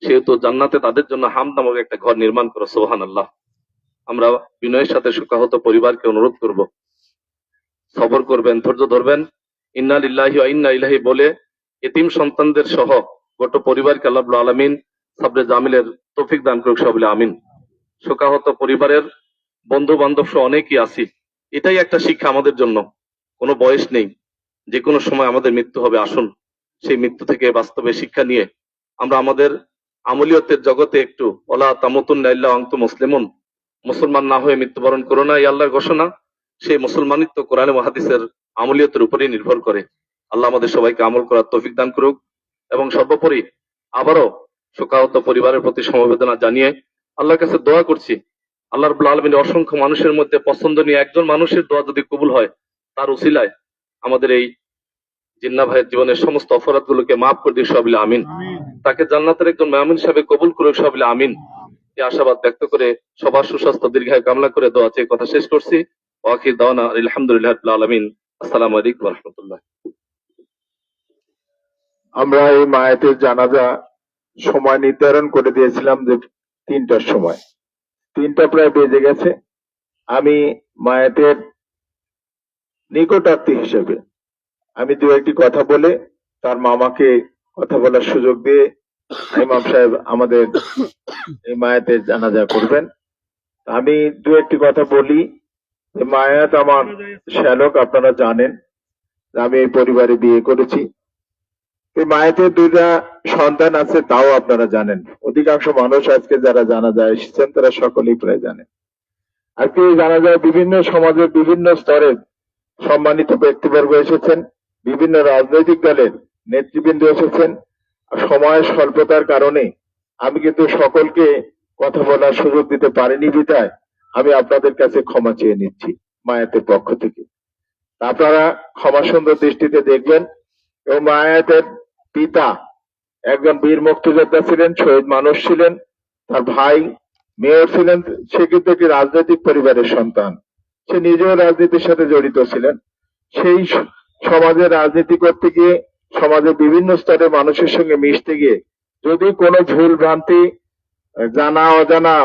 সেহেতু জান্নাতে তাদের জন্য হামদ নামক একটা ঘর নির্মাণ করো। সুবহানাল্লাহ। আমরা বিনয়ের সাথে শোকাহত পরিবারকে অনুরোধ করব, সবর করবেন, ধৈর্য ধরবেন। ইন্না লিল্লাহি ওয়া ইন্না ইলাইহি বলে এতিম সন্তানদের সহ গোটা পরিবারকে আল্লাহ রাব্বুল আলামিন সাবরে জামিলের তৌফিক দান করুক, সবাই বলে আমিন। শোকাহত পরিবারের বন্ধু বান্ধব সহ অনেকেই আছি, এটাই একটা শিক্ষা আমাদের জন্য। কোনো বয়স নেই, যে কোনো সময় আমাদের মৃত্যু হবে। আসুন সেই মৃত্যু থেকে বাস্তবে শিক্ষা নিয়ে আমরা আমাদের আমলিয়তের জগতে একটু ওলা তামুতুন্না ইল্লা ওয়া আনতুম মুসলিমুন, মুসলমান না হয়ে মৃত্যুবরণ করো না, এই আল্লাহর ঘোষণা। সেই মুসলমানিত্ব কোরআন ও হাদিসের আমলিয়তের উপরেই নির্ভর করে। আল্লাহ আমাদের সবাইকে আমল করার তৌফিক দান করুক। এবং সর্বোপরি আবারও শোকাহত পরিবারের প্রতি সমবেদনা জানিয়ে আল্লাহর কাছে দোয়া করছি, আল্লাহ রাব্বুল আলামিনের অসংখ্য মানুষের মধ্যে পছন্দনীয় একজন মানুষের দোয়া যদি কবুল হয়, তার উসিলায় আমাদের এই জিন্না ভাইয়ের জীবনের সমস্ত অপরাধগুলোকে মাফ করে দিক, সবাই বলে আমিন। তাকে জান্নাতের একজন মেহমান হিসাবে কবুল করুক, সবাই বলে আমিন। এই আশাবাদ ব্যক্ত করে সবার সুস্বাস্থ্য দীর্ঘায়ু কামনা করে দোয়া চেয়ে কথা শেষ করছি। ওয়াখির দাওয়ানা আলহামদুলিল্লাহি রাব্বিল আলামিন। আসসালামু আলাইকুম ওয়া রাহমাতুল্লাহ। আমরা এই মায়াতের জানাজা সময় নির্ধারণ করে দিয়েছিলাম যে 3টার সময়, 3টা প্রায় বেজে গেছে। আমি মায়াতের নিকটাত্মীয় হিসেবে আমি দু একটি কথা বলে তার মামাকে কথা বলার সুযোগ দিয়ে ইমাম সাহেব আমাদের এই মায়াতের জানাজা করবেন। আমি দু একটি কথা বলি। যে মায়াত আমার শ্যালক, আপনারা জানেন যে আমি এই পরিবারে বিয়ে করেছি। এই মায়াতের 2টা সন্তান আছে, তাও আপনারা জানেন। অধিকাংশ মানুষ আজকে যারা জানাজায় এসেছেন তারা সকলেই প্রায় জানেন। আজকে এই জানাজায় বিভিন্ন সমাজের বিভিন্ন স্তরের সম্মানিত ব্যক্তিবর্গ এসেছেন, বিভিন্ন রাজনৈতিক দলের নেতৃবৃন্দ এসেছেন। সময়ের স্বল্পতার কারণে আমি কিন্তু সকলকে কথা বলার সুযোগ দিতে পারিনি, বিধায় আমি আপনাদের কাছে ক্ষমা চেয়ে নিচ্ছি মায়াতের পক্ষ থেকে। আপনারা ক্ষমা সুন্দর দৃষ্টিতে দেখবেন। এবং মায়াতের পিতা একজন বীর মুক্তিযোদ্ধা ছিলেন, শহীদ মানুষ ছিলেন, তার ভাই মেয়র ছিলেন। সে কিন্তু একটি রাজনৈতিক পরিবারের সন্তান, সে নিজেও রাজনীতির সাথে জড়িত ছিলেন। সেই সমাজে রাজনীতি করতে গিয়ে সমাজের বিভিন্ন স্তরের মানুষের সঙ্গে মিশতে গিয়ে যদি কোনো ভুল ভ্রান্তি জানা অজানা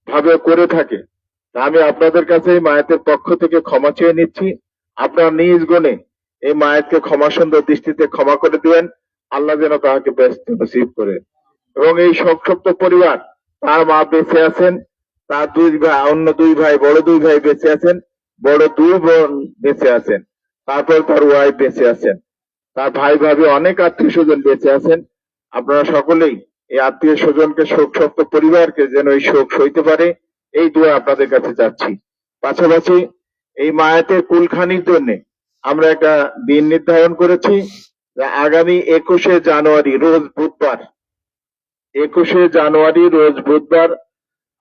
ভাবে করে থাকে, তা আমি আপনাদের কাছে এই মায়াতের পক্ষ থেকে ক্ষমা চেয়ে নিচ্ছি। আপনার নিজ গুণে এই মায়াতকে ক্ষমা সুন্দর দৃষ্টিতে ক্ষমা করে দিবেন। আল্লাহ যেন তাহাকে ব্যস্ত নসিব করে। এবং এই সংক্ষিপ্ত পরিবার, তার মা বেঁচে আছেন, তার 2 ভাই, অন্য 2 ভাই, বড় 2 ভাই বেঁচে আছেন, বড় 2 বোন বেঁচে আছেন, তারপর তার ওয়াইফ বেঁচে আছেন, তার ভাই ভাবি অনেক আত্মীয় স্বজন বেঁচে আছেন। আপনারা সকলেই এই আত্মীয় স্বজনকে, শোকসপ্ত পরিবারকে যেন এই শোক সইতে পারে, এই দোয়া আপনাদের কাছে চাচ্ছি। পাশাপাশি এই মায়াতের কুলখানির জন্য আমরা একটা দিন নির্ধারণ করেছি যে আগামী 21শে জানুয়ারি রোজ বুধবার, 21শে জানুয়ারি রোজ বুধবার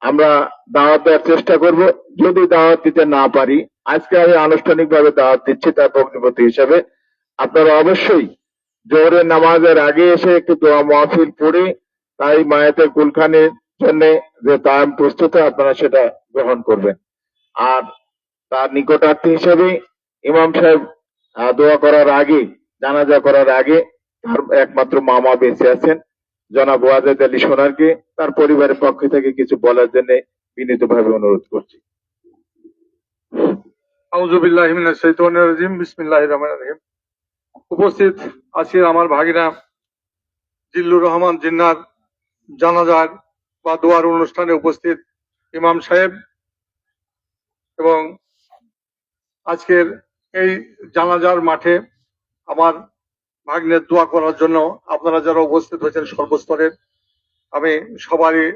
আমরা দাওয়াত দেওয়ার চেষ্টা করব। যদি দাওয়াত দিতে না পারি, আজকে আমি আনুষ্ঠানিকভাবে দাওয়াত দিচ্ছি তার ভগ্নিপতি হিসাবে। আপনারা অবশ্যই জোহরের নামাজের আগে এসে একটু দোয়া মাহফিল পড়ে তাই মায়াতের কুলখানির জন্য যে তায়াম প্রস্তুত হয়, আপনারা সেটা গ্রহণ করবেন। আর তার নিকটাত্মীয় হিসেবে ইমাম সাহেব দোয়া করার আগে, জানাজা করার আগে তার একমাত্র মামা বেঁচে আছেন, জনাব ওয়াজেদ আলী সোনারকে তার পরিবারের পক্ষ থেকে কিছু বলার জন্য বিনীতভাবে অনুরোধ করছি। আউযু বিল্লাহি মিনাশ শাইতানির রাজিম। বিসমিল্লাহির রহমানির রহিম। উপস্থিত আছি আমার ভাগিনা জিল্লুর রহমান জিন্নার জানাজার বা দোয়ার অনুষ্ঠানে উপস্থিত ইমাম সাহেব এবং আজকের এই জানাজার মাঠে আমার ভাগ্নের দোয়া করার জন্য আপনারা যারা উপস্থিত হয়েছেন সর্বস্তরের, আমি সবারই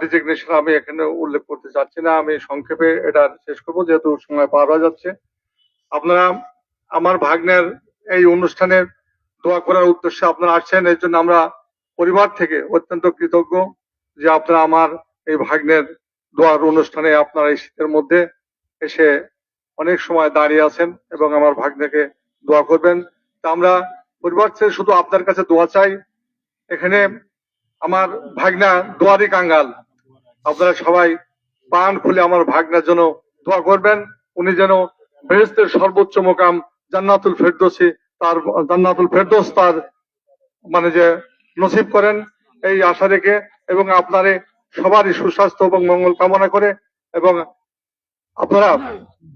ডিজিগনেশন আমি এখানে উল্লেখ করতে চাচ্ছি না। আমি সংক্ষেপে এটা শেষ করবো যেহেতু সময় পার হয়ে যাচ্ছে। আপনারা আমার ভাগ্নের এই অনুষ্ঠানের দোয়া করার উদ্দেশ্যে আপনারা আসছেন, এর জন্য আমরা পরিবার থেকে অত্যন্ত কৃতজ্ঞ যে আপনারা আমার এই ভাগ্নের দোয়ার অনুষ্ঠানে আপনারা এই শীতের মধ্যে এসে অনেক সময় দাঁড়িয়ে আছেন এবং আমার ভাগ্নেকে দোয়া করবেন। তা আমরা পরিবার থেকে শুধু আপনার কাছে দোয়া চাই। এখানে আমার ভাগনা দোয়ারি কাঙ্গাল, আপনারা সবাই প্রাণ খুলে আমার ভাগনার জন্য দোয়া করবেন। উনি যেন বেহেশতের সর্বোচ্চ মোকাম জান্নাতুল ফেরদৌসি, তার জান্নাতুল ফেরদৌস তার মানে যে নসিব করেন, এই আশা রেখে এবং আপনারে সবারই সুস্বাস্থ্য এবং মঙ্গল কামনা করে, এবং আপনারা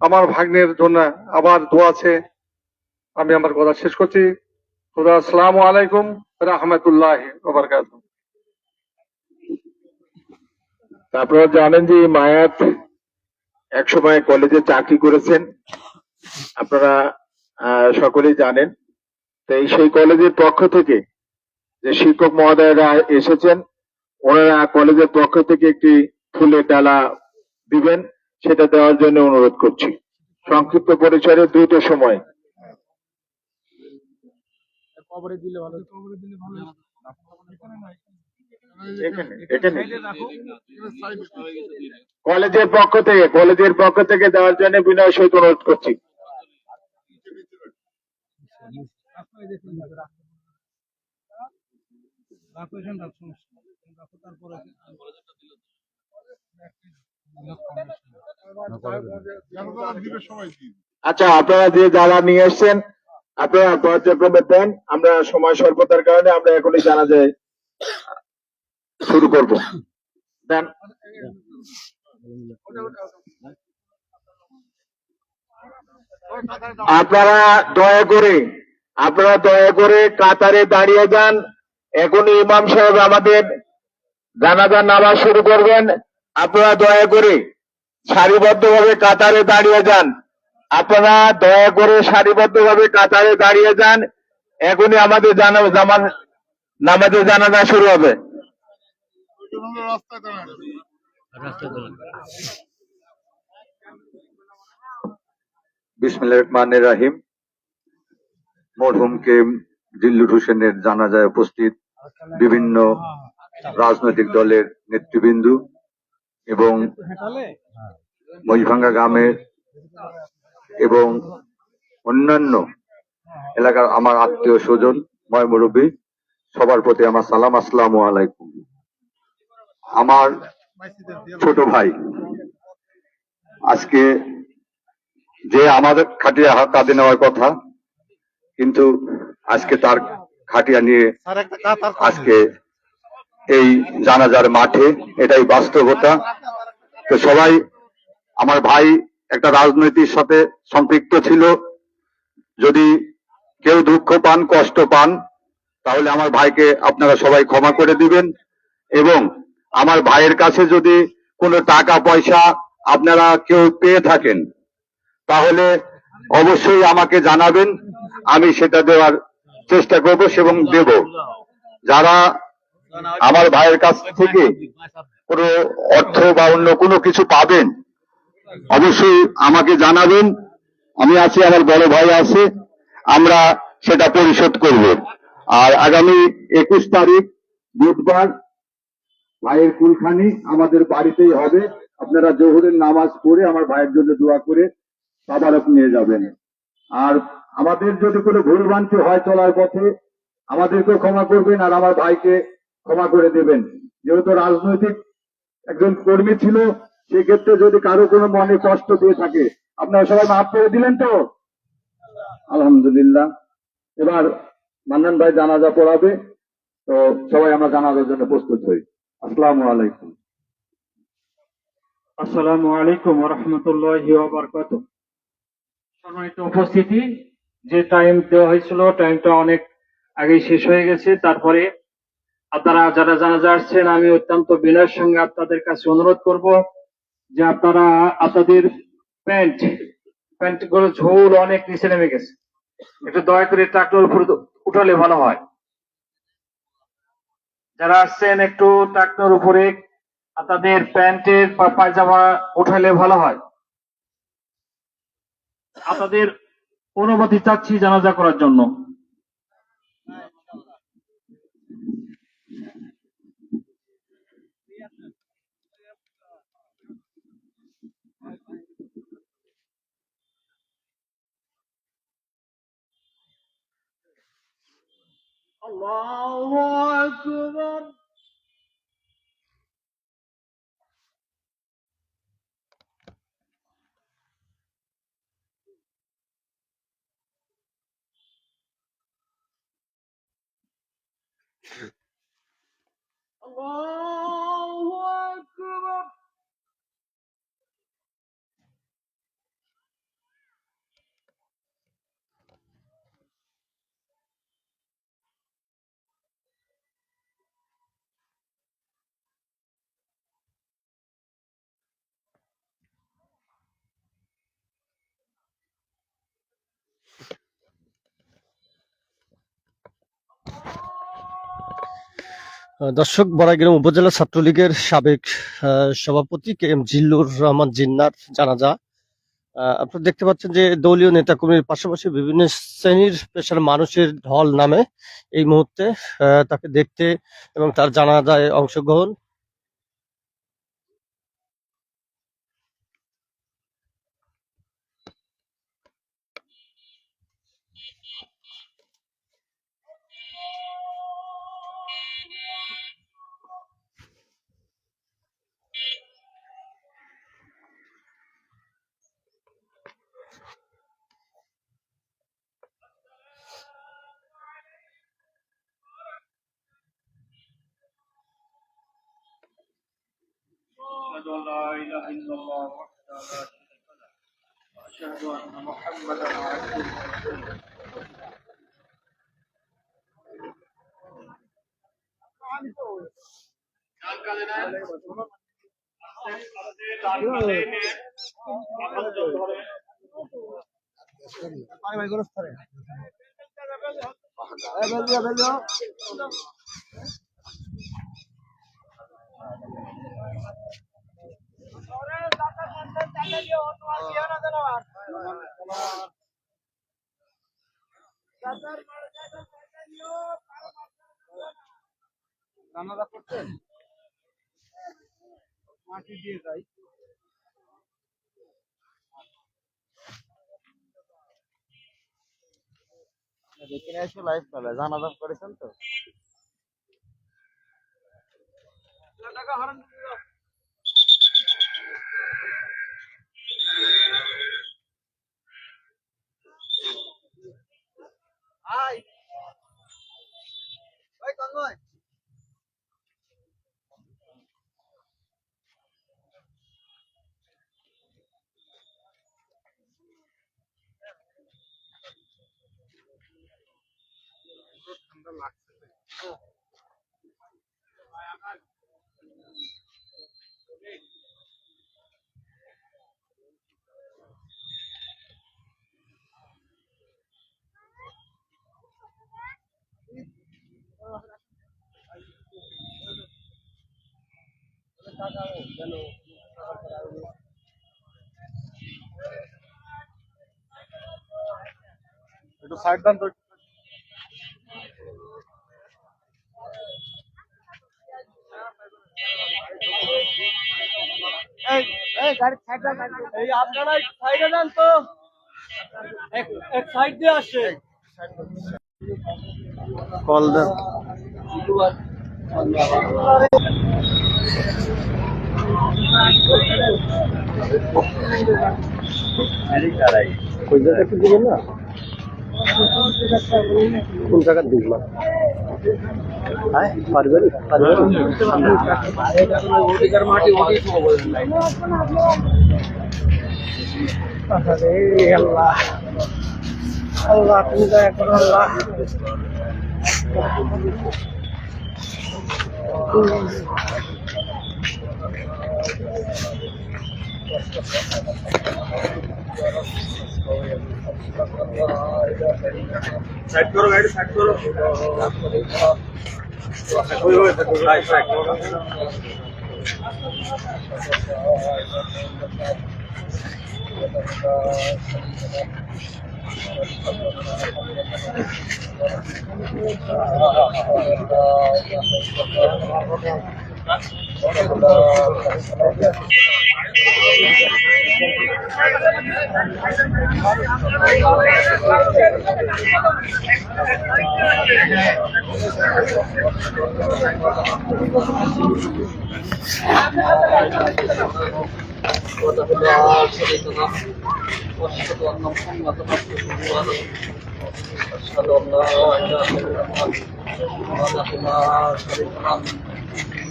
আমার ভাগ্নের জন্য আবার দোয়া আছে। আমি আমার কথা শেষ করছি। খুদা আসসালামু আলাইকুম রহমতুল্লাহ ওবরকাতুহ। আপনারা জানেন যে মায়াত একসময় কলেজে চাকরি করেছেন, আপনারা সকলেই জানেন। তো সেই কলেজের পক্ষ থেকে যে শিক্ষক মহোদয়রা এসেছেন, ওনারা কলেজের পক্ষ থেকে একটি ফুলের ডালা দিবেন, সেটা দেওয়ার জন্য অনুরোধ করছি। সংক্ষিপ্ত পরিচয়ে 2টার সময়। এখানে কলেজের পক্ষ থেকে দেওয়ার জন্য বিনয় সহিত অনুরোধ করছি। আচ্ছা, আপনারা যে যারা নিয়ে এসছেন আপনারা পর্যায়ক্রমে দেন। আমরা সময় স্বল্পতার কারণে আমরা এখনই জানাজায় শুরু করব। দেন। আপনারা দয়া করে কাতারে দাঁড়িয়ে যান। এখনই ইমাম সাহেব আমাদের জানাজার নামাজ শুরু করবেন। আপনারা দয়া করে সারিবদ্ধভাবে কাতারে দাঁড়িয়ে যান। আপনারা দয়া করে সারিবদ্ধভাবে কাতারে দাঁড়িয়ে যান। এখনই আমাদের নামাজের জানাজা শুরু হবে। বিসমিল্লাহির রহমানির রহিম। মরহুম কে জিল্লুর হোসেনের জানাজায় উপস্থিত বিভিন্ন রাজনৈতিক দলের নেতৃবৃন্দ এবং মহিভাঙ্গা গ্রামের এবং অন্যান্য এলাকার আমার আত্মীয় স্বজন, ময় মুরব্বী, সবার প্রতি আমার সালাম, আসসালামু আলাইকুম। আমার ছোট ভাই আজকে যে আমাদের খাটিয়া কাঁদে নেওয়ার কথা, কিন্তু আজকে তার খাটিয়া নিয়ে আজকে এই জানাজার মাঠে, এটাই বাস্তবতা। তো সবাই, আমার ভাই একটা রাজনীতির সাথে সম্পৃক্ত ছিল। যদি কেউ দুঃখ পান, কষ্ট পান, তাহলে আমার ভাইকে আপনারা সবাই ক্ষমা করে দিবেন। এবং আমার ভাইয়ের কাছে যদি কোনো টাকা পয়সা আপনারা কেউ পেয়ে থাকেন, তাহলে অবশ্যই আমাকে জানাবেন, আমি সেটা দেওয়ার চেষ্টা করব এবং দেব। যারা আমার ভাইয়ের কাছ থেকে কোনো অর্থ বা অন্য কোনো কিছু পাবেন, অবশ্যই আমাকে জানাবেন। আমি আছি, আমার বড় ভাই আছে, আমরা সেটা পরিশোধ করব। আর আগামী 21 তারিখ বুধবার ভাইয়ের কুলখানি আমাদের বাড়িতেই হবে। আপনারা জোহরের নামাজ পড়ে আমার ভাইয়ের জন্য দোয়া করে তাবারক নিয়ে যাবেন। আর আমাদের যদি কোনো ভুলভ্রান্তি হয় চলার পথে, আমাদেরকেও ক্ষমা করবেন আর আমার ভাইকে ক্ষমা করে দেবেন। যেহেতু রাজনৈতিক একজন কর্মী ছিল, সেক্ষেত্রে যদি কারো কোনো মনে কষ্ট দিয়ে থাকে, আপনারা সবাই মাফ করে দিলেন তো? আলহামদুলিল্লাহ। এবার মান্নান ভাই জানাজা পড়াবে, তো সবাই আমরা জানাজার জন্য প্রস্তুত হই। আসসালামু আলাইকুম। আসসালামু আলাইকুম ওয়া রাহমাতুল্লাহি ওয়া বারাকাতুহু। সম্মানিত উপস্থিতি, যে টাইম দেওয়া হয়েছিল টাইমটা অনেক আগে শেষ হয়ে গেছে। তারপরে আপনারা যারা জানাজা আসছেন, আমি অত্যন্ত বিনয়ের সঙ্গে আপনাদের কাছে অনুরোধ করব যে আপনারা আপনাদের প্যান্ট গুলো ঝোল অনেক নিচে নেমে গেছে, একটু দয়া করে ট্রাক্টর উপরে উঠালে ভালো হয়। যারা আসছেন একটু ট্রাক্টর উপরে আপনাদের প্যান্টের বা পায়জামা উঠালে ভালো হয়। আপনাদের অনুমতি চাচ্ছি জানাজা করার জন্য। আল্লাহু আকবার। আল্লাহু দর্শক, বড়াইগ্রাম উপজেলা ছাত্রলীগের সাবেক সভাপতি কে এম জিল্লুর রহমান জিন্নার জানাজা। আপনারা দেখতে পাচ্ছেন যে দলীয় নেতাকর্মীর পাশাপাশি বিভিন্ন শ্রেণীর পেশার মানুষের ঢল নামে এই মুহূর্তে তাকে দেখতে এবং তার জানাজায় অংশগ্রহণ। أشهد أن لا إله إلا الله وحده لا شريك له وأشهد أن محمدا عبده ورسوله জানাজা করছেন মাটি দিয়ে যাই দেখে এসে লাইভ চলে জানাজা করেছেন তো হাই ওই কনভয় একটু সাইড দান তো এই এই গাড়ি সাইড দান এই আপনারা সাইডে যান তো এক সাইড দিয়ে আসে কল দেন। ওই জায়গা একটু দিবেন না, কোন জায়গার দিবেন? হ্যাঁ পারিবারিক আল্লাহ আল্লাহ তুমি দয়া করো আল্লাহ। সাইড করো গাড়ি সাইড করো সাইড করো واشهد ان محمدا عبده ورسوله اشهد ان لا اله الا الله وحده لا شريك له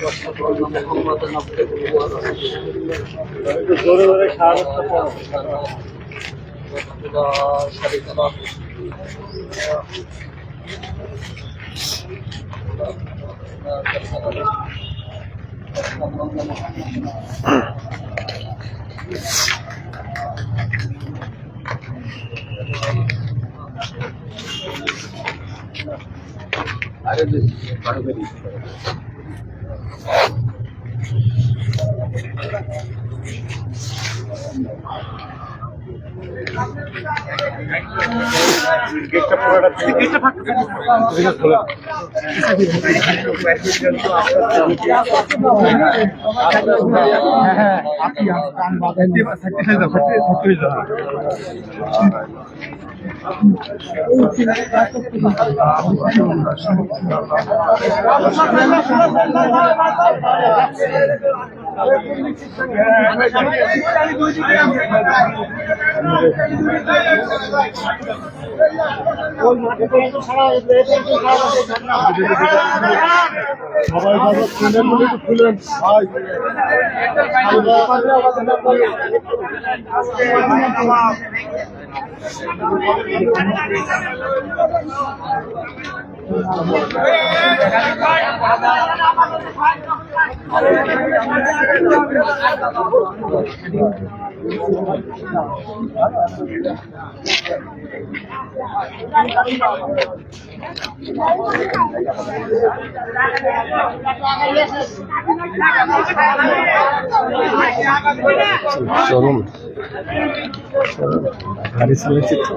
واشهد ان محمدا عبده ورسوله لا شريك له আরে চলুন গাড়ি চালাচ্ছি তো।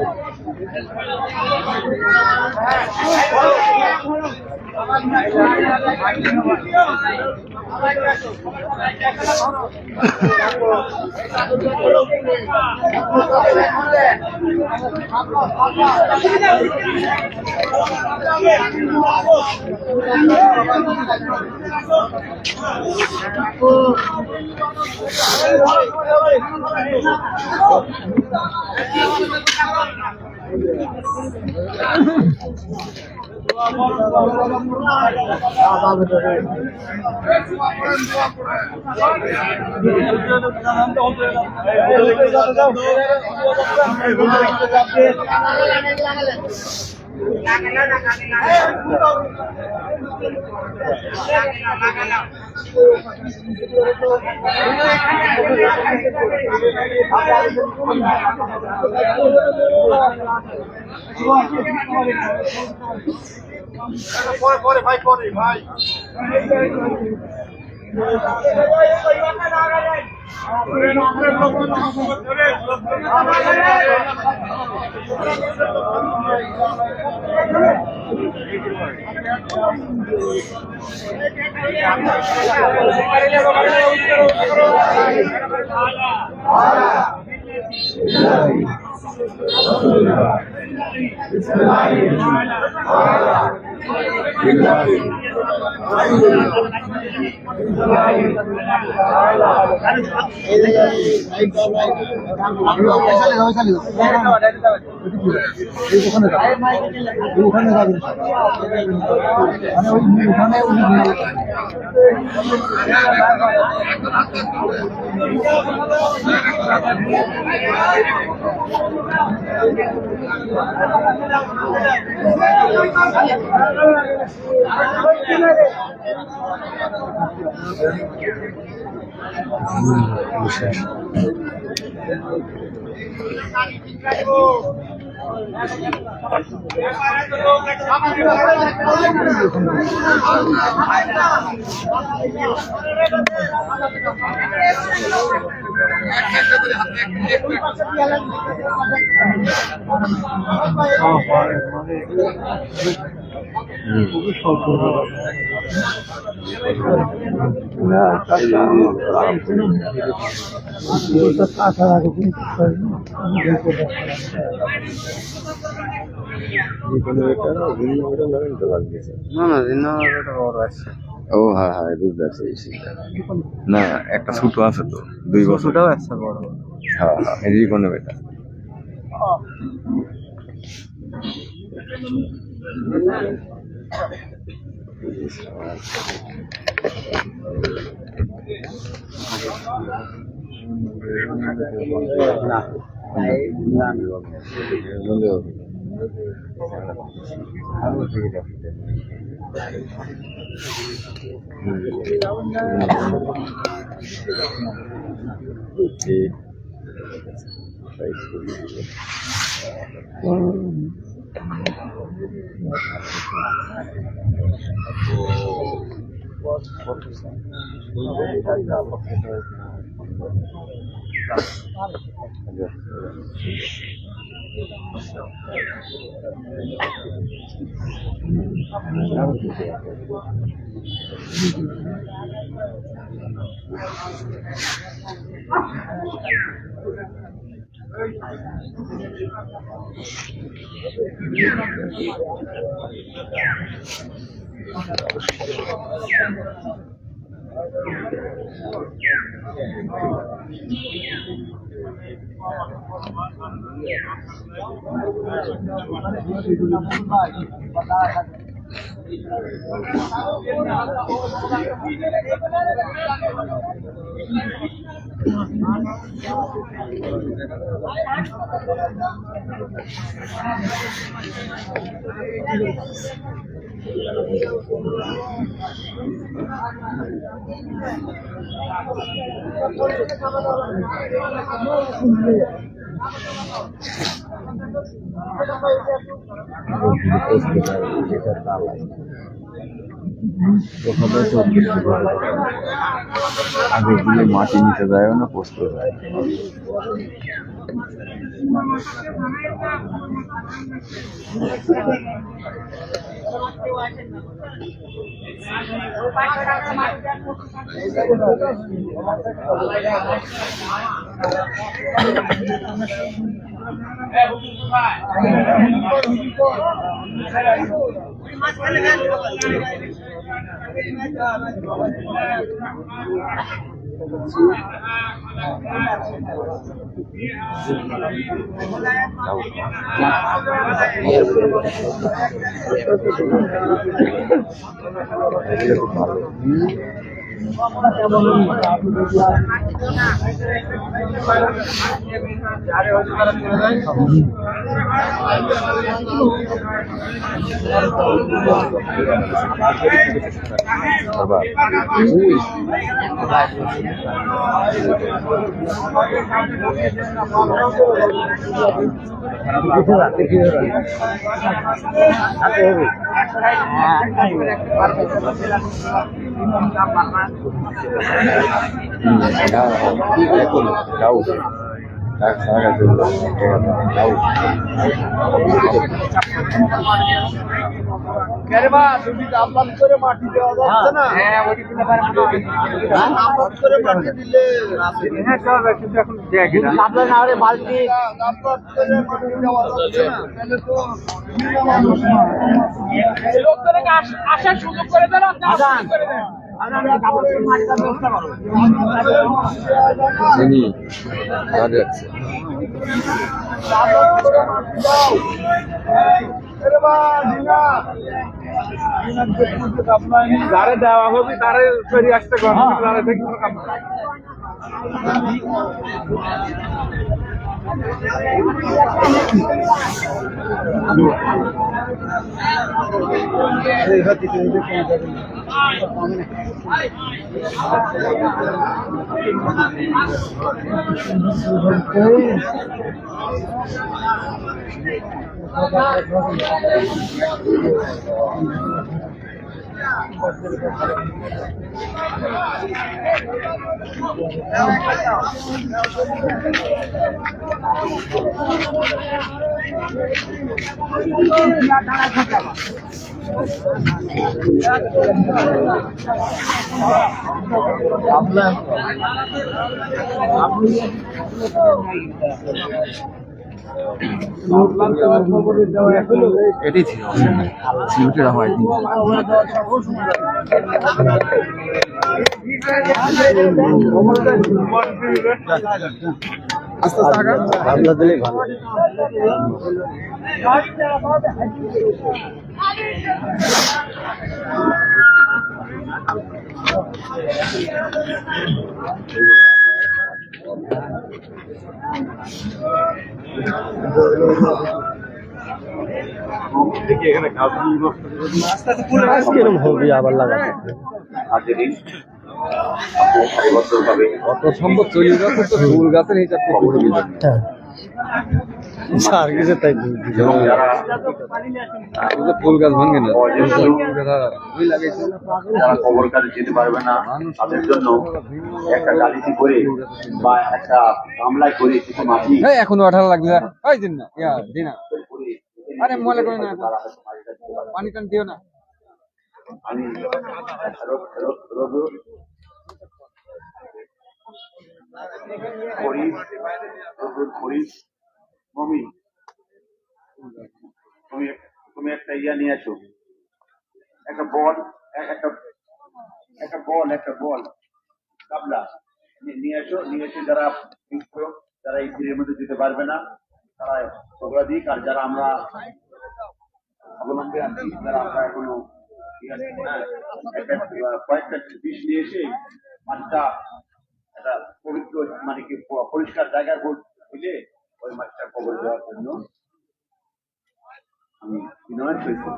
ও হ্যাঁ হ্যাঁ বুঝতে পারছি না একটা ছোট আছে তো 2 বছর একটা বড় হ্যাঁ হ্যাঁ এরই কোনো বেটা আগে গিয়ে মাটি নিতে যায় না, পোস্ত যায়। আসার সুযোগ করে দেন যারা দেওয়া হবে তারা ফেরি আসতে এটাই ছিল সিলেটের হয় আস্তে আস্তে হামলা দিলেই ভালো। কিরম হবে আবার লাগাতে অত সম্ভব চলে গেছে তো ফুল গাছের হিসাব স্যার কিছু তাই এবং যারা ফুল গাছ ভাঙে না যারা কবর কাজে যেতে পারবে না তাদের জন্য একটা গাড়িতে করে বা একটা গামলায় করে কিছু মাটি এখনো 18 লাগবে ওই দিন না দিনা আরে ময়লা করে না পানি টান দিও না আমি খরিস মমি তুমি তুমি একটা ইয়া নিয়ে আসো একটা বল একটা একটা বল কাবলা নিয়ে এসে যারা যারা এই ভিড়ের মধ্যে দিতে পারবে না তারা ঝগড়া দিক আর যারা আমরা অবলম্বনে আছি যারা আমরা এখনো কয়েকটা বিষ নিয়ে এসে মাছটা একটা পবিত্র মানে কি পরিষ্কার জায়গায় হইলে ওই মাছটা কবর দেওয়ার জন্য আমি বিনয় হয়েছি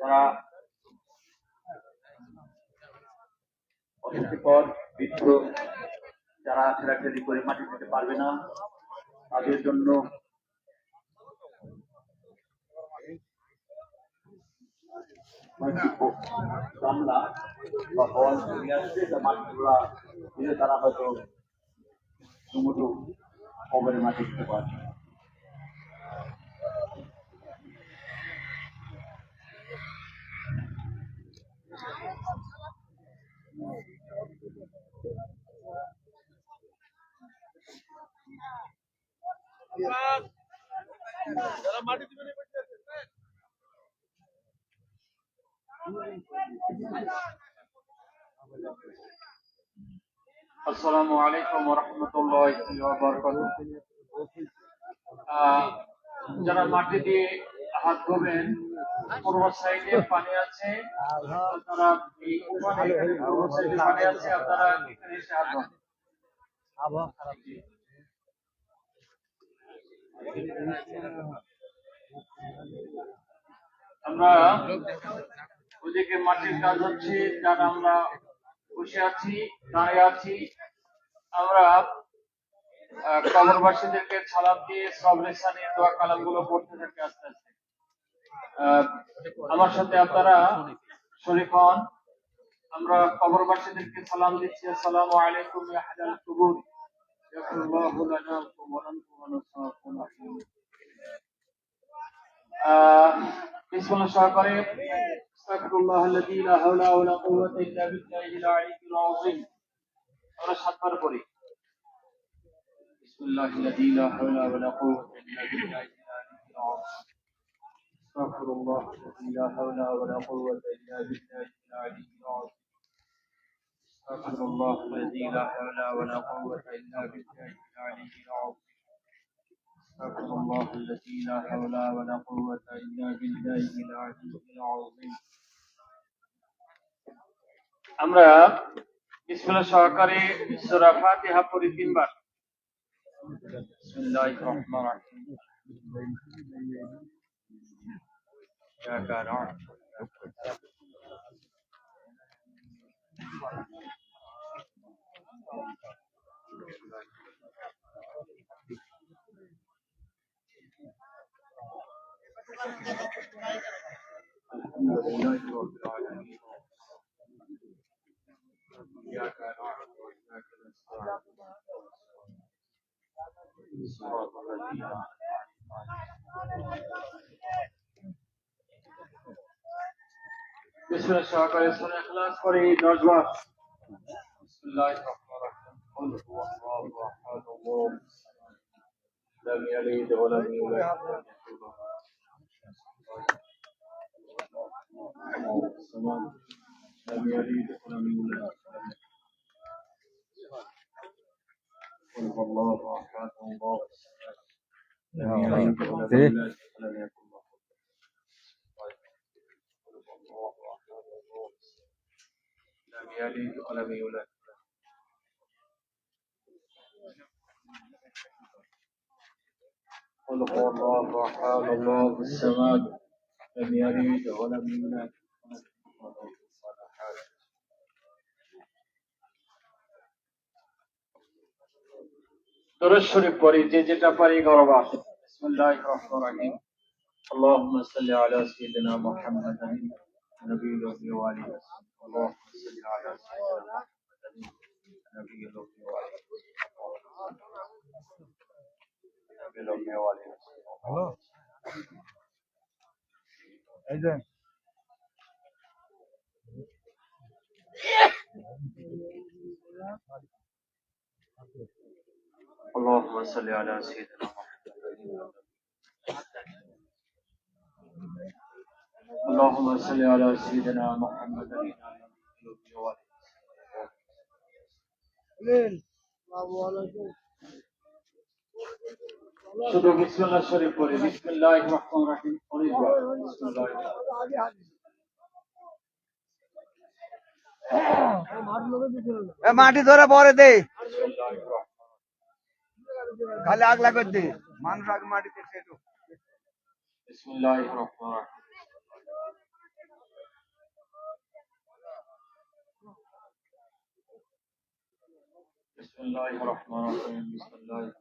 যারা অস্বস্তিকর বৃদ্ধ যারা ছেড়াছেড়ি করে মাটি দিতে পারবে না তাদের জন্য গামলা বা বল নিয়ে আসবে মাটিগুলা দিলে তারা হয়তো সমুদ্র কবরের মাটি দিতে পারবে আসসালামু আলাইকুম ওয়া রাহমাতুল্লাহি ওয়া বারাকাতুহু। যারা মাটি দিয়ে হাত ধোবেন পূর্ব সাইডে পানি আছে, আপনারা এই ওখানে পূর্ব সাইডে পানি আছে, আপনারা এখানে এসে হাত ধোবেন। আমরা ওদিকে মাটির কাজ হচ্ছে, যারা আমরা বসে আছি দাঁড়িয়ে আছি, আমরা কবরবাসীদেরকে সালাম দিয়ে সবরেসা নিয়ে দোয়া কালাম গুলো পড়তে থাকি আস্তে আস্তে। আমার সাথে আপনারা শরীক হন। আমরা কবরবাসীদেরকে সালাম দিচ্ছি, আসসালামু আলাইকুম ইয়া আহলাল কুবুর ইয়াগফিরুল্লাহু লানা ওয়া লাকুম ওয়া নাসতাগফিরুহ। বিসমিল্লাহ সহকারে আস্তাগফিরুল্লাহাল্লাযী লা হাওলা ওয়া লা কুওয়াতা ইল্লা বিল্লাহিল আলিয়্যিল আযীম আমরা সাতবার পড়ি। বিসমিল্লাহিল্লাযী লা হাওলা ওয়া লা কুওয়াতা ইল্লা বিল্লাহিল আলিয়্যিল আযীম আস্তাগফিরুল্লাহাল্লাযী লা হাওলা ওয়া লা কুওয়াতা ইল্লা বিল্লাহিল আলিয়্যিল আযীম আস্তাগফিরুল্লাহাল্লাযী লা হাওলা ওয়া লা কুওয়াতা ইল্লা বিল্লাহিল আলিয়্যিল আযীম أستغفر الله الذي لا حول ولا قوة إلا بالله العلي العظيم আমরা বিসমিল্লাহ সহকারে সূরা ফাতিহা পড়ি তিনবার। বিসমিল্লাহির রহমানির রহিম ইয়া না'বুদু الحمد لله رب العالمين إياك نعبد وإياك نستعين صراط الذين بسم الله সহকারে সূরা ইখলাস পড়ি 10 বার। বিসমিল্লাহির রহমানির রহিম قل هو الله أحد الله لم يلد ولم يولد ولم يكن له لم يلد ولم يولد قل هو الله احد الله لم يلد ولم يولد ولم يكن له قل هو الله احد الله لم يلد ولم يولد قل هو الله احد الله الصمد لم يلد ولم يولد درود شريف পড়ি যে যেটা পারি গরবা বিসমিল্লাহির রহমানির রহিম اللهم صل على سيدنا محمد نبي الأمي وآله اللهم صل على سيدنا محمد نبي الأمي وآله نبي الأمي وآله اللهم صل على سيدنا محمد اللهم صل على سيدنا محمد শুধু বিসমিল্লাহ শরীফ পড়ি বিসমিল্লাহির রহমানির রহিম বিসমিল্লাহির মাটি ধরে পরে দে খালি আগ লাগবে দে মানুষ আগে মাটিতে সেটু বিসমিল্লাহির রহমানির রহিম বিসমিল্লাহির রহমানির রহিম বিসমিল্লাহির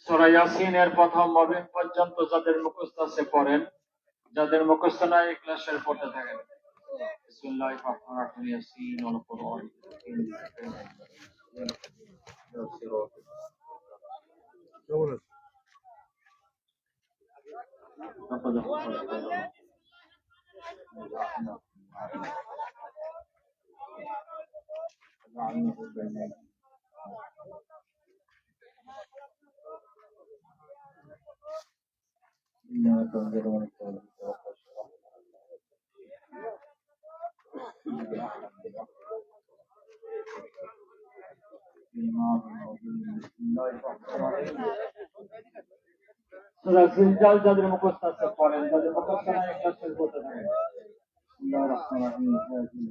সূরা ইয়াসিনের প্রথম মবিন পর্যন্ত যাদের মুখস্থ আছে পড়েন, যাদের মুখস্থ নাই ক্লাসের পড়তে থাকেন। বিসমিল্লাহির রহমানির রহিম ইয়াসিন ওয়াল কুরআনিল হাকিম। সূরা জিলজাল যাদের মুখস্থ আছে পড়েন, যাদের মুখস্থ নাই ক্লাসের পড়তে থাকেন। বিসমিল্লাহির রহমানির রহিম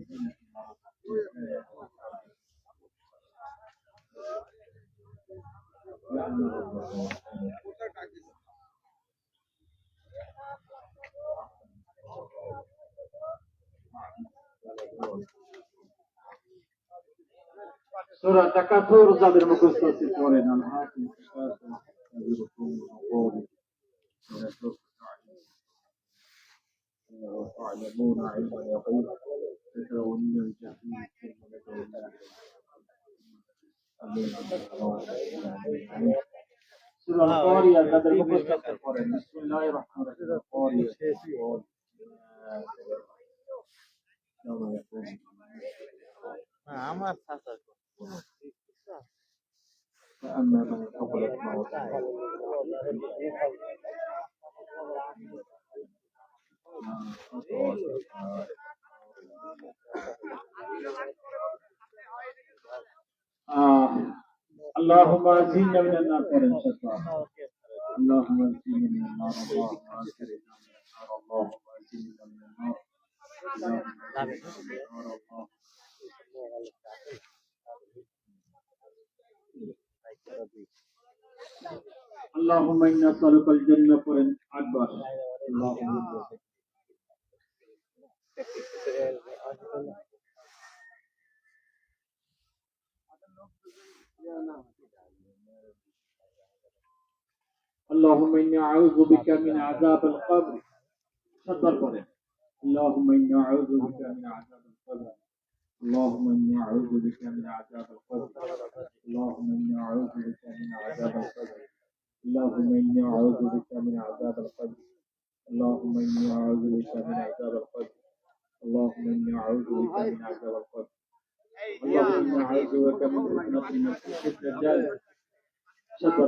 সূরা তাকাসুর যাদের মুখস্থ আছে পড়েন। تعلمون علم اليقين تترون الجحيم سورة القارية যাদের মুখস্থ আছে পড়েন। বিসমিল্লাহির রহমানির রহিম আমার চাচা فأما من ثقلت موازينه اللهم زدنا من النار قرن شفاعة اللهم زدنا من النار اللهم أجرنا من النار اللهم زدنا من النار اللهم إنا نسألك الجنة قرن أكبر اللهم اللهم إني أعوذ بك من عذاب القبر صدر قرن اللهم إني أعوذ بك من عذاب القبر اللهم إني أعوذ بك من عذاب القبر اللهم إني أعوذ بك من عذاب القبر اللهم إني أعوذ بك من عذاب القبر اللهم إني أعوذ بك من عذاب القبر اللهم إني أعوذ بك من عذاب القبر اللهم إني أعوذ بك من فتنة المسيح الدجال شكر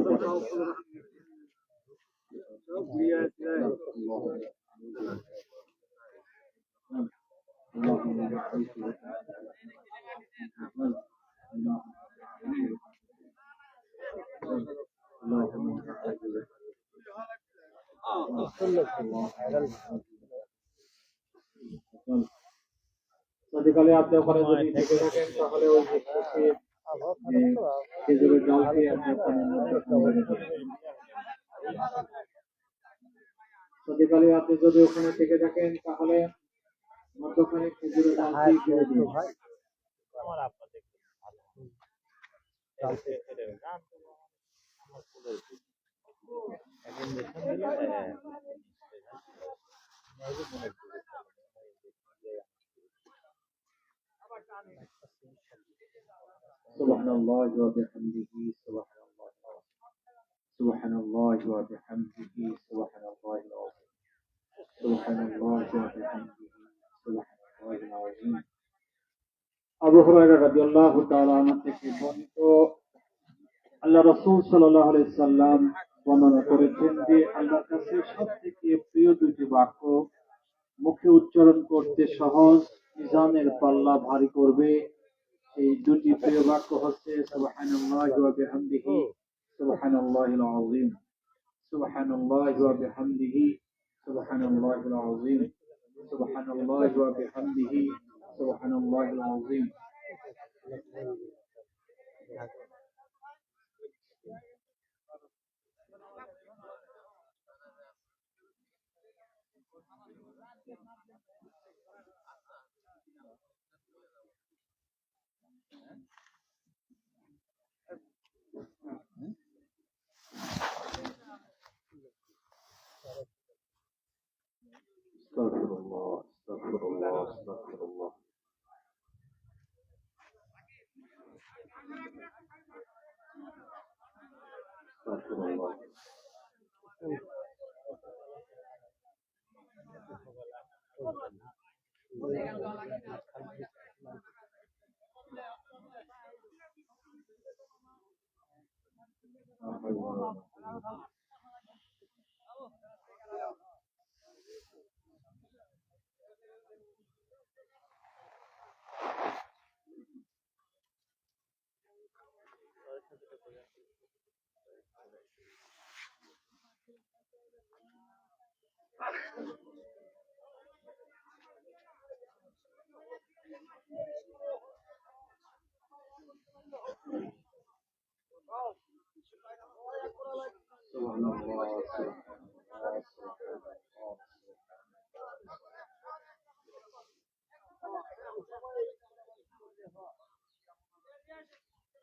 اللهم إني أعوذ بك اللهم إني أعوذ بك নদীকালে আপনি ওখানে যদি থেকে থাকেন তাহলে ওই যে খেজুরের জল দিয়ে আপনি ওখানে নদীকালে আপনি যদি ওখানে থেকে থাকেন তাহলে মধ্যখানে খেজুরের জল দিয়ে খেয়ে দিন। سبحان الله وبحمده سبحان الله العظيم سبحان الله وبحمده سبحان الله العظيم سبحان الله وبحمده سبحان الله العظيم আবু হুরায়রা রাদিয়াল্লাহু তাআলা আনহু থেকে বর্ণিত আল্লাহ রাসূল সাল্লাল্লাহু আলাইহি সাল্লাম বর্ণনা করেছেন যে আল্লাহর কাছে সবথেকে প্রিয় দুটি বাক্য মুখে উচ্চারণ করতে সহজ, মিজানের পাল্লা ভারী করবে। এই দুটি প্রিয় বাক্য হচ্ছে সুবহানাল্লাহি ওয়া বিহামদিহি সুবহানাল্লাহিল আযীম, সুবহানাল্লাহি ওয়া বিহামদিহি সুবহানাল্লাহিল আযীম, সুবহানাল্লাহি ওয়া বিহামদিহি সুবহানাল্লাহিল আযীম। আস্তাগফিরুল্লাহ আস্তাগফিরুল্লাহ আস্তাগফিরুল্লাহ। আস্তাগফিরুল্লাহ।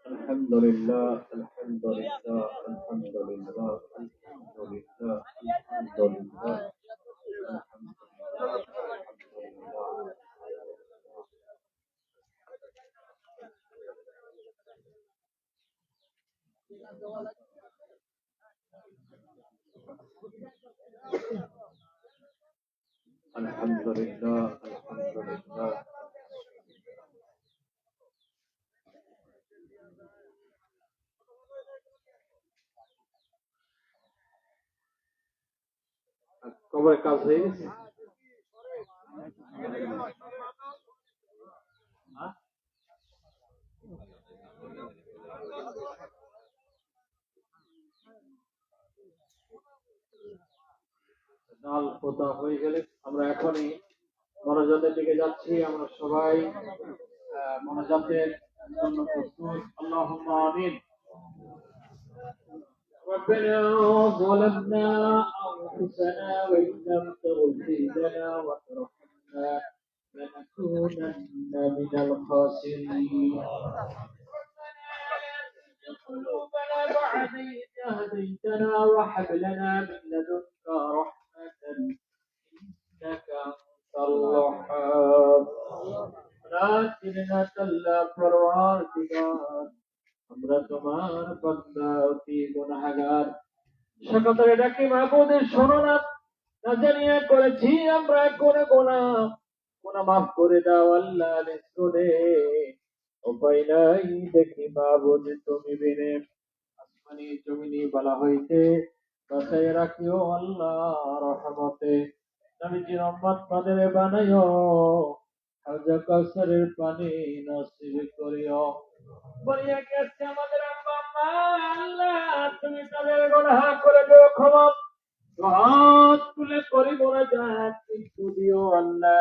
আলহামদুলিল্লাহ আলহামদুলিল্লাহ আলহামদুলিল্লাহ আলহামদুলিল্লাহ আলহামদুলিল্লাহ আলহামদুলিল্লাহ আলহামদুলিল্লাহ। কবরের কাজ হয়ে গেছে? ডাল পোতা হয়ে গেলে আমরা এখনই মনোজাতের দিকে যাচ্ছি। আমরা সবাই মনোজাতের জন্য প্রস্তুত। আল্লাহুম্মা আমিন। ربنا ظلمنا أنفسنا وإن لم تغفر لنا وترحمنا لنكونن من الخاسرين. قلوبنا بعد إذ هديتنا وهب لنا من لدنك رحمة إنك أنت الوهاب. لا تلنا كلا পরওয়ারদিগার, আমরা তোমার বান্দা অতি গুনাহগার। সকলে ডাকি মাহবুবের শোনো না, না জানিয়ে করেছি আমরা কোন গুনাহ মাফ করে দাও আল্লাহ নিষ্ঠুরে। উপায় নাই দেখি মাহবুব তুমি বিনে আসমানি জমিনি বালা হইতে বাঁচাইয়া রাখিও আল্লাহ রহমতে। নবীজির উম্মত আমাদের বানাইও, হাউজে কাউসারের পানি নসিব করিও। বলিয়া গেছে আমাদের আব্বা আম্মা, আল্লাহ তুমি তাদের গুনাহ করে দিও ক্ষমা। হাত তুলে করে বলা যায় কিন্তু দিও আল্লাহ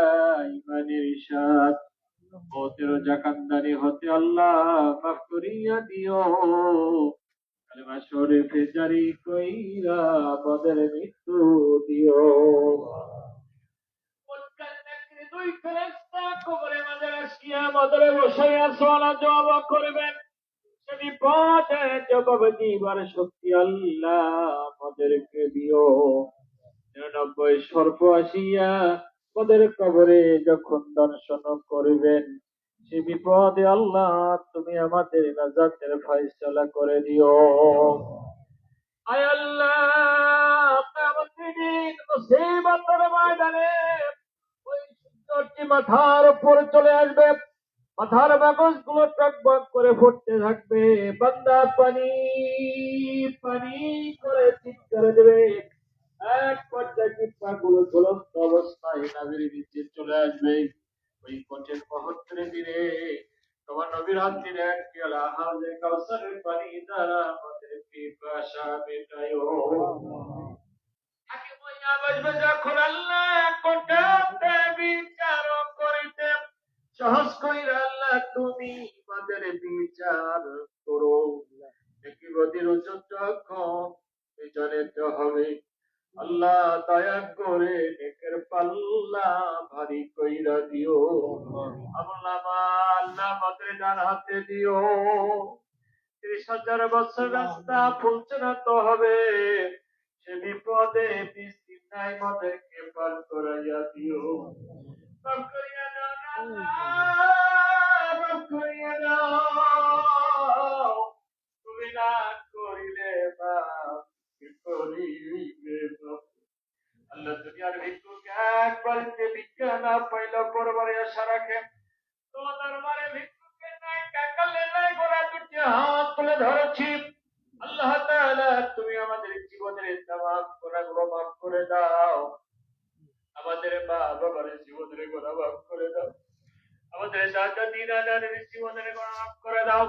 ইমানের ইরশাদ মতের জাকাতদারি হতে আল্লাহ মাফ করিয়া দিও কালেমা শরীফে জারি কইরা আমাদের মৃত্যু দিও দুই ফেরেশতা কবরের মাঝে আসিয়া আমাদের বসাইয়া সোয়াল জবাব করবেন সে বিপদে জবাব দিবার শক্তি আল্লাহ আমাদেরকে দিও ৯৯ সর্প আসিয়া আমাদের কবরে যখন দর্শন করবেন সে বিপদে আল্লাহ তুমি আমাদের নাজাতের ফয়সালা করে দিও আয় আল্লাহ কিয়ামতের দিন মুসিবতের ময়দানে ওই সূর্যটি মাথার উপর চলে আসবে মাথার কাগজ গুলো টকবক করে ফুটতে থাকবে বান্দা পানি পানি করে চিৎকার দেবে এক পর্যায়ে চিৎপা গুলো ঝুলন্ত অবস্থায় নাভির নিচে চলে আসবে ওই কঠিন মুহূর্তের দিনে তোমার নবীর হাত দিলে এক পেয়ালা হাউজে কাউসারের পানি দ্বারা আমাদের পিপাসা মেটায়ো হাকিম হইয়া বসবে যখন আল্লাহ কোটাতে বিচার করিতে সহজ কইরা আল্লাহ তুমি আমাদের বিচার করো একই গতির ওজন যখন বিচারিত হবে আল্লাহ দয়া করে নেকের পাল্লা ভারী কইরা দিও আল্লাহ আমাদের ডান হাতে দিও ৩০,০০০ বছর রাস্তা ফুলছে না তো হবে সে বিপদে বিস্তীর্ণাই আমাদেরকে পার করাইয়া দিও মাফ করিয়া দাও মাফ করিয়া দাও তুমি না করিলে মাফ করিবে আল্লাহ দুনিয়ার ভিক্ষুক একবারে ভিক্ষা না পাইল পরবারে আশা রাখে তোমার দরবারে ভিক্ষুকের নাই কাকালের নাই গোড়া দুটি হাত তুলে ধরেছি আল্লাহ তাআলা তুমি আমাদের জীবনের তামাম গুনাহগুলো মাফ করে দাও আমাদের মা বাবার জীবনের গুনাহ মাফ করে দাও আমাদের দাদা দিদাদের জীবনের গুনাহ মাফ করে দাও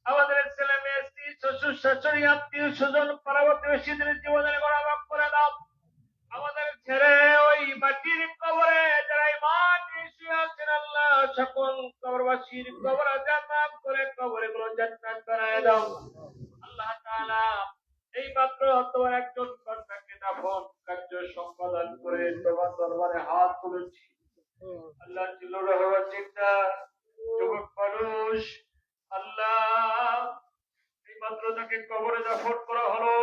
আমাদের ছেলে মেয়ে স্ত্রী শ্বশুর শাশুড়ি আত্মীয় স্বজন পাড়া প্রতিবেশীদের জীবনের গুনাহ মাফ করে দাও আমাদের ছেড়ে ওই মাটির কবরে যারা ইমান নিয়ে শুয়ে আছেন আল্লাহ সকল কবরবাসীর কবর জান্নাত করে কবরগুলো জান্নাত বানায় দাও আল্লাহ তাআলা এই মাত্র তোমার একজন বান্দাকে দাফন কার্য সম্পাদন করে তোমার দরবারে হাত তুলেছি আল্লাহ জিল্লুর রহমান জিন্না যুবক মানুষ আল্লাহ এই মাত্র তাকে কবরে দাফন করা হলো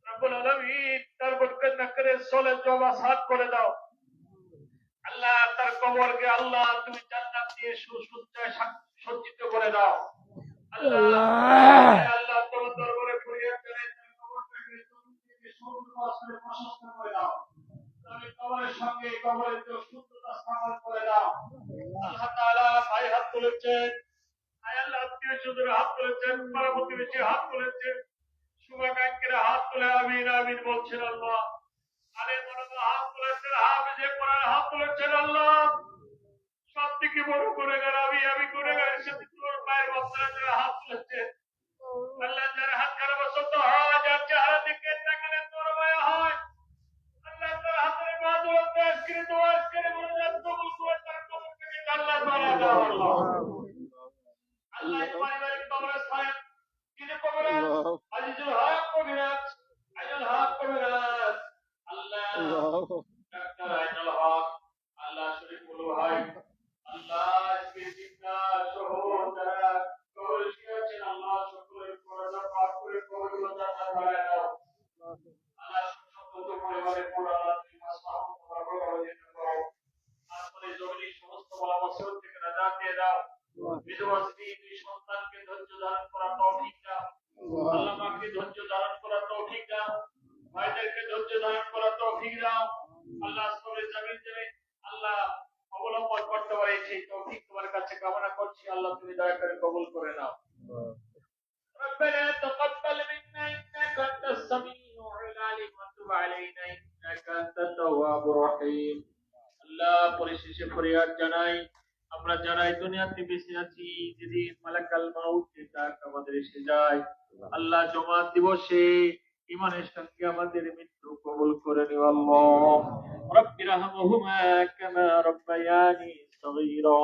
রব্বুল আলামিন তার বরকত না করে সলে জবাসাত করে দাও আল্লাহ তার কবরকে আল্লাহ তুমি জান্নাত দিয়ে সুসজ্জায় সজ্জিত করে দাও আল্লাহ আল্লাহ তোমার দরবারে ফরিয়াদ করে তার কবরটাকে তুমি সুন্দর আসলে প্রশস্ত করে দাও তুমি কবরের সঙ্গে কবরের যে সুন্দরতা স্থাপন করে দাও আল্লাহ তাআলা ভাই হাত তুলেছেন আয় আল্লাহ আত্মীয় স্বজন হাত তুলেছেন পাড়া প্রতিবেশী হাত তুলেছেন শুভাকাঙ্ক্ষীরা হাত তুলে আমিন আমিন বলছেন আল্লাহ আরে মনোজ হাত তুলেছেন হাফেজে কোরআন হাত তুলেছেন আল্লাহ সব থেকে বড় গুনাহগার আমি গুনাহগারের সাথে তোর পায়ের বাচ্চারা যারা হাত তুলেছেন আল্লাহ যারা হাত খারাপ অসত্য হয় যার চেহারা দিকে তাকালে তোর মায়া হয় আল্লাহ তার হাতের মাদুরতে আজকের দোয়া আজকের মনোজাত কবুল করে তার কবর থেকে আল্লাহ বাড়া দাও আল্লাহ আল্লাহ পারিবারিক কবরস্থান যিনি কবরাত আজিজুল হক কবিরাজ আইনুল হক কবিরাজ আল্লাহ ডাক্তার আইনুল হক আল্লাহ শরীফুল ভাই আল্লাহ আজকে চিন্তা সহ যারা কবরে শুয়ে আছেন আল্লাহ সকলের পরদা পাক করে কবরগুলো জান্নাত বানায় দাও আল্লাহ সকল পরিবারের পুরো আল্লাহ তুমি মাসমাহ তোমার দিতে করো তারপরে জরুরি সমস্ত বলা মুসিবত থেকে নাজাত দিয়ে দাও বিধবা স্ত্রী দুই সন্তানকে ধৈর্য ধারণ করা তৌফিক দাও আল্লাহ পাককে ধৈর্য ধারণ করা তৌফিক দাও ভাইদেরকে ধৈর্য ধারণ করা তৌফিক দাও আল্লাহ সবে জমিন জেনে আল্লাহ অবলম্বন করতে পারে সেই তৌফিক তোমার কাছে কামনা করছি আল্লাহ তুমি দয়া করে কবুল করে নাও ربنا تقبل منا انك انت السميع العليم وتب علينا انك انت التواب الرحيم আল্লাহ পরিশেষে ফরিয়াদ জানাই আমরা যারা এই দুনিয়াতে বেঁচে আছি যেদিন মালাকাল মাউত ডাক আমাদের এসে যায় আল্লাহ জমাত দিবসে ইমানের সঙ্গে আমাদের মৃত্যু কবুল করে নিও আল্লাহ। রব্বি রহমহুমা কামা রব্বায়ানি সগীরা।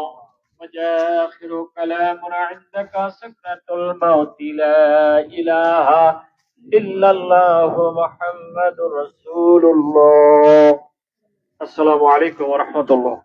وآخر كلامنا عندك سكرة الموت لا إله إلا الله محمد رسول الله. السلام عليكم ورحمة الله.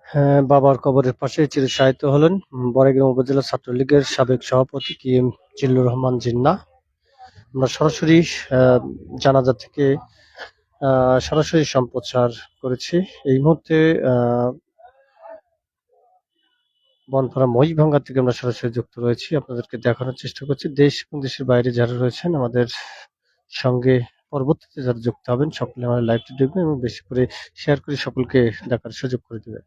হ্যাঁ, বাবার কবরের পাশে চিরশায়িত হলেন বড়াইগ্রাম উপজেলা ছাত্রলীগের সাবেক সভাপতি KM জিল্লুর রহমান জিন্না। আমরা সরাসরি জানাজা থেকে সরাসরি সম্প্রচার করেছি। এই মুহূর্তে বনপাড়া মহিষভাঙ্গা থেকে আমরা সরাসরি যুক্ত রয়েছি, আপনাদেরকে দেখানোর চেষ্টা করছি। দেশ এবং দেশের বাইরে যারা রয়েছেন আমাদের সঙ্গে পরবর্তীতে যারা যুক্ত হবেন সকলে আমাদের লাইভটি দেখবেন এবং বেশি করে শেয়ার করে সকলকে দেখার সুযোগ করে দেবেন।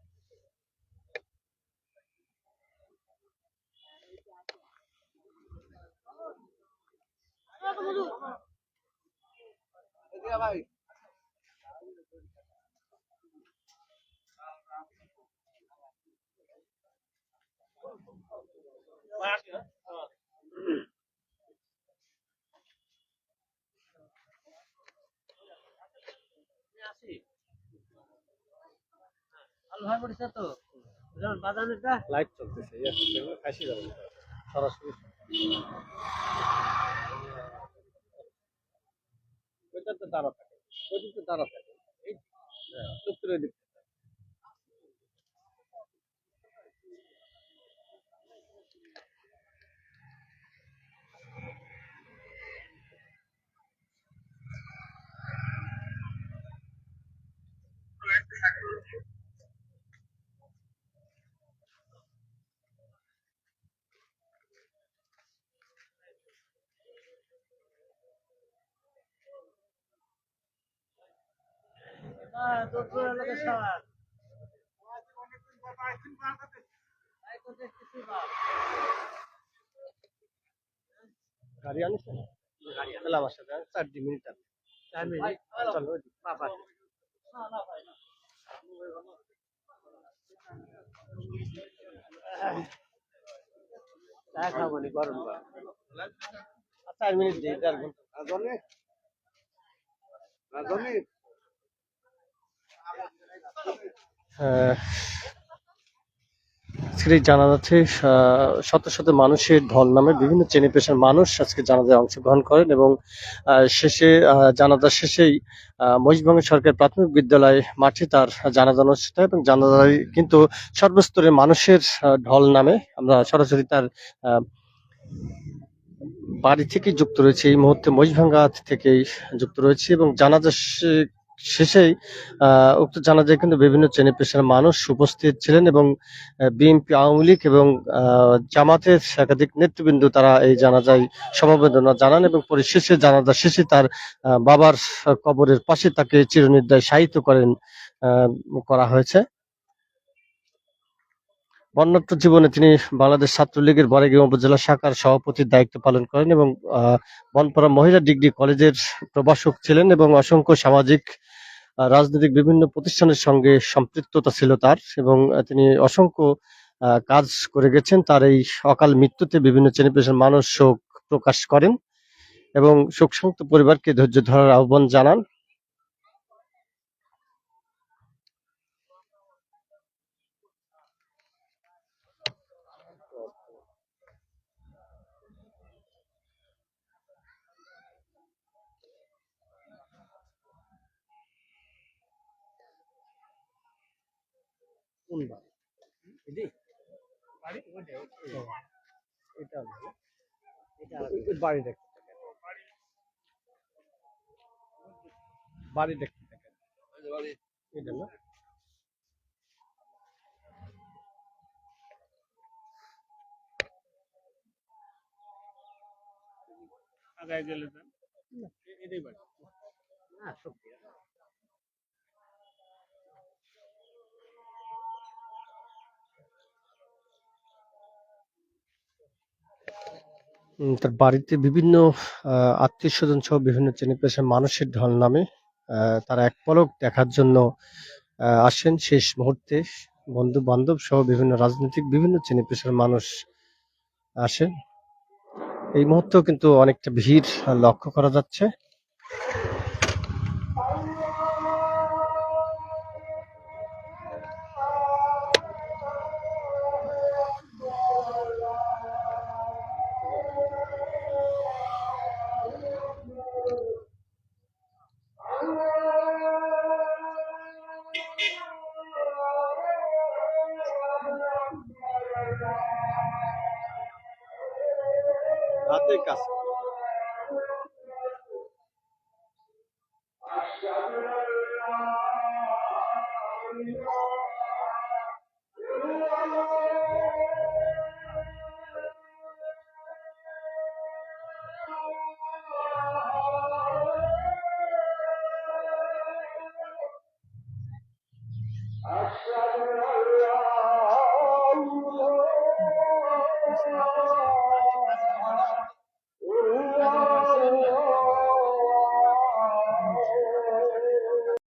লাইট চলতেছে খাসি যাবে না। সরাসরি ওইটা তো দাঁড়া থাকে, ওইটা তো দাঁড়া থাকে এই চত্বরে দিক। গাড়ি আনিস না? তাহলে আমার সাথে 4 মিনিট আছে। 4 মিনিট চলো ওই দিকে। চা খাবো নি গরম গরম। 4 মিনিট দিই 1.5 ঘন্টা। আজকের এই জানাজাতে শত শত মানুষের ঢল নামে বিভিন্ন শ্রেণী পেশার মানুষ আজকে জানাজায় অংশগ্রহণ করেন এবং শেষে জানাজা শেষেই মহিষভাঙ্গা সরকারি প্রাথমিক বিদ্যালয় মাঠে তার জানাজা অনুষ্ঠিত হয় এবং জানাজায় কিন্তু সর্বস্তরের মানুষের ঢল নামে। আমরা সরাসরি তার আহ, বাড়ি থেকে যুক্ত রয়েছে, এই মুহূর্তে মহিষভাঙ্গা থেকেই যুক্ত রয়েছে এবং জানাজা শেষেই উক্ত জানাজায় কিন্তু বিভিন্ন শ্রেণী পেশার মানুষ উপস্থিত ছিলেন এবং বিএনপি, আওয়ামী লীগ এবং জামাতের একাধিক নেতৃবৃন্দ তারা এই জানাজায় সমবেদনা জানান এবং পরিশেষে জানাজা শেষে তার বাবার কবরের পাশে তাকে চিরনিদ্রায় শায়িত করা হয়েছে। বর্ণাঢ্য জীবনে তিনি বাংলাদেশ ছাত্রলীগের বড়াইগ্রাম উপজেলা শাখার সভাপতির দায়িত্ব পালন করেন এবং বনপাড়া মহিলা ডিগ্রি কলেজের প্রভাষক ছিলেন এবং অসংখ্য সামাজিক রাজনৈতিক বিভিন্ন প্রতিষ্ঠানের সঙ্গে সম্পৃক্ততা ছিল তার এবং তিনি অসংখ্য কাজ করে গেছেন। তার এই অকাল মৃত্যুতে বিভিন্ন শ্রেণী পেশার মানুষ শোক প্রকাশ করেন এবং শোকসন্তপ্ত পরিবারকে ধৈর্য ধরার আহ্বান জানান। বাড়ি দেখতে বাড়ি দেখতে এটা না আগায় গেলে এটাই বাড়ি না সত্যি। তার বাড়িতে বিভিন্ন আত্মীয় স্বজন সহ বিভিন্ন শ্রেণী পেশার মানুষের ঢল নামে। তারা এক পলক দেখার জন্য আসেন শেষ মুহূর্তে। বন্ধু বান্ধব সহ বিভিন্ন রাজনৈতিক বিভিন্ন শ্রেণী পেশার মানুষ আসেন। এই মুহূর্তেও কিন্তু অনেকটা ভিড় লক্ষ্য করা যাচ্ছে। হাতের কাছে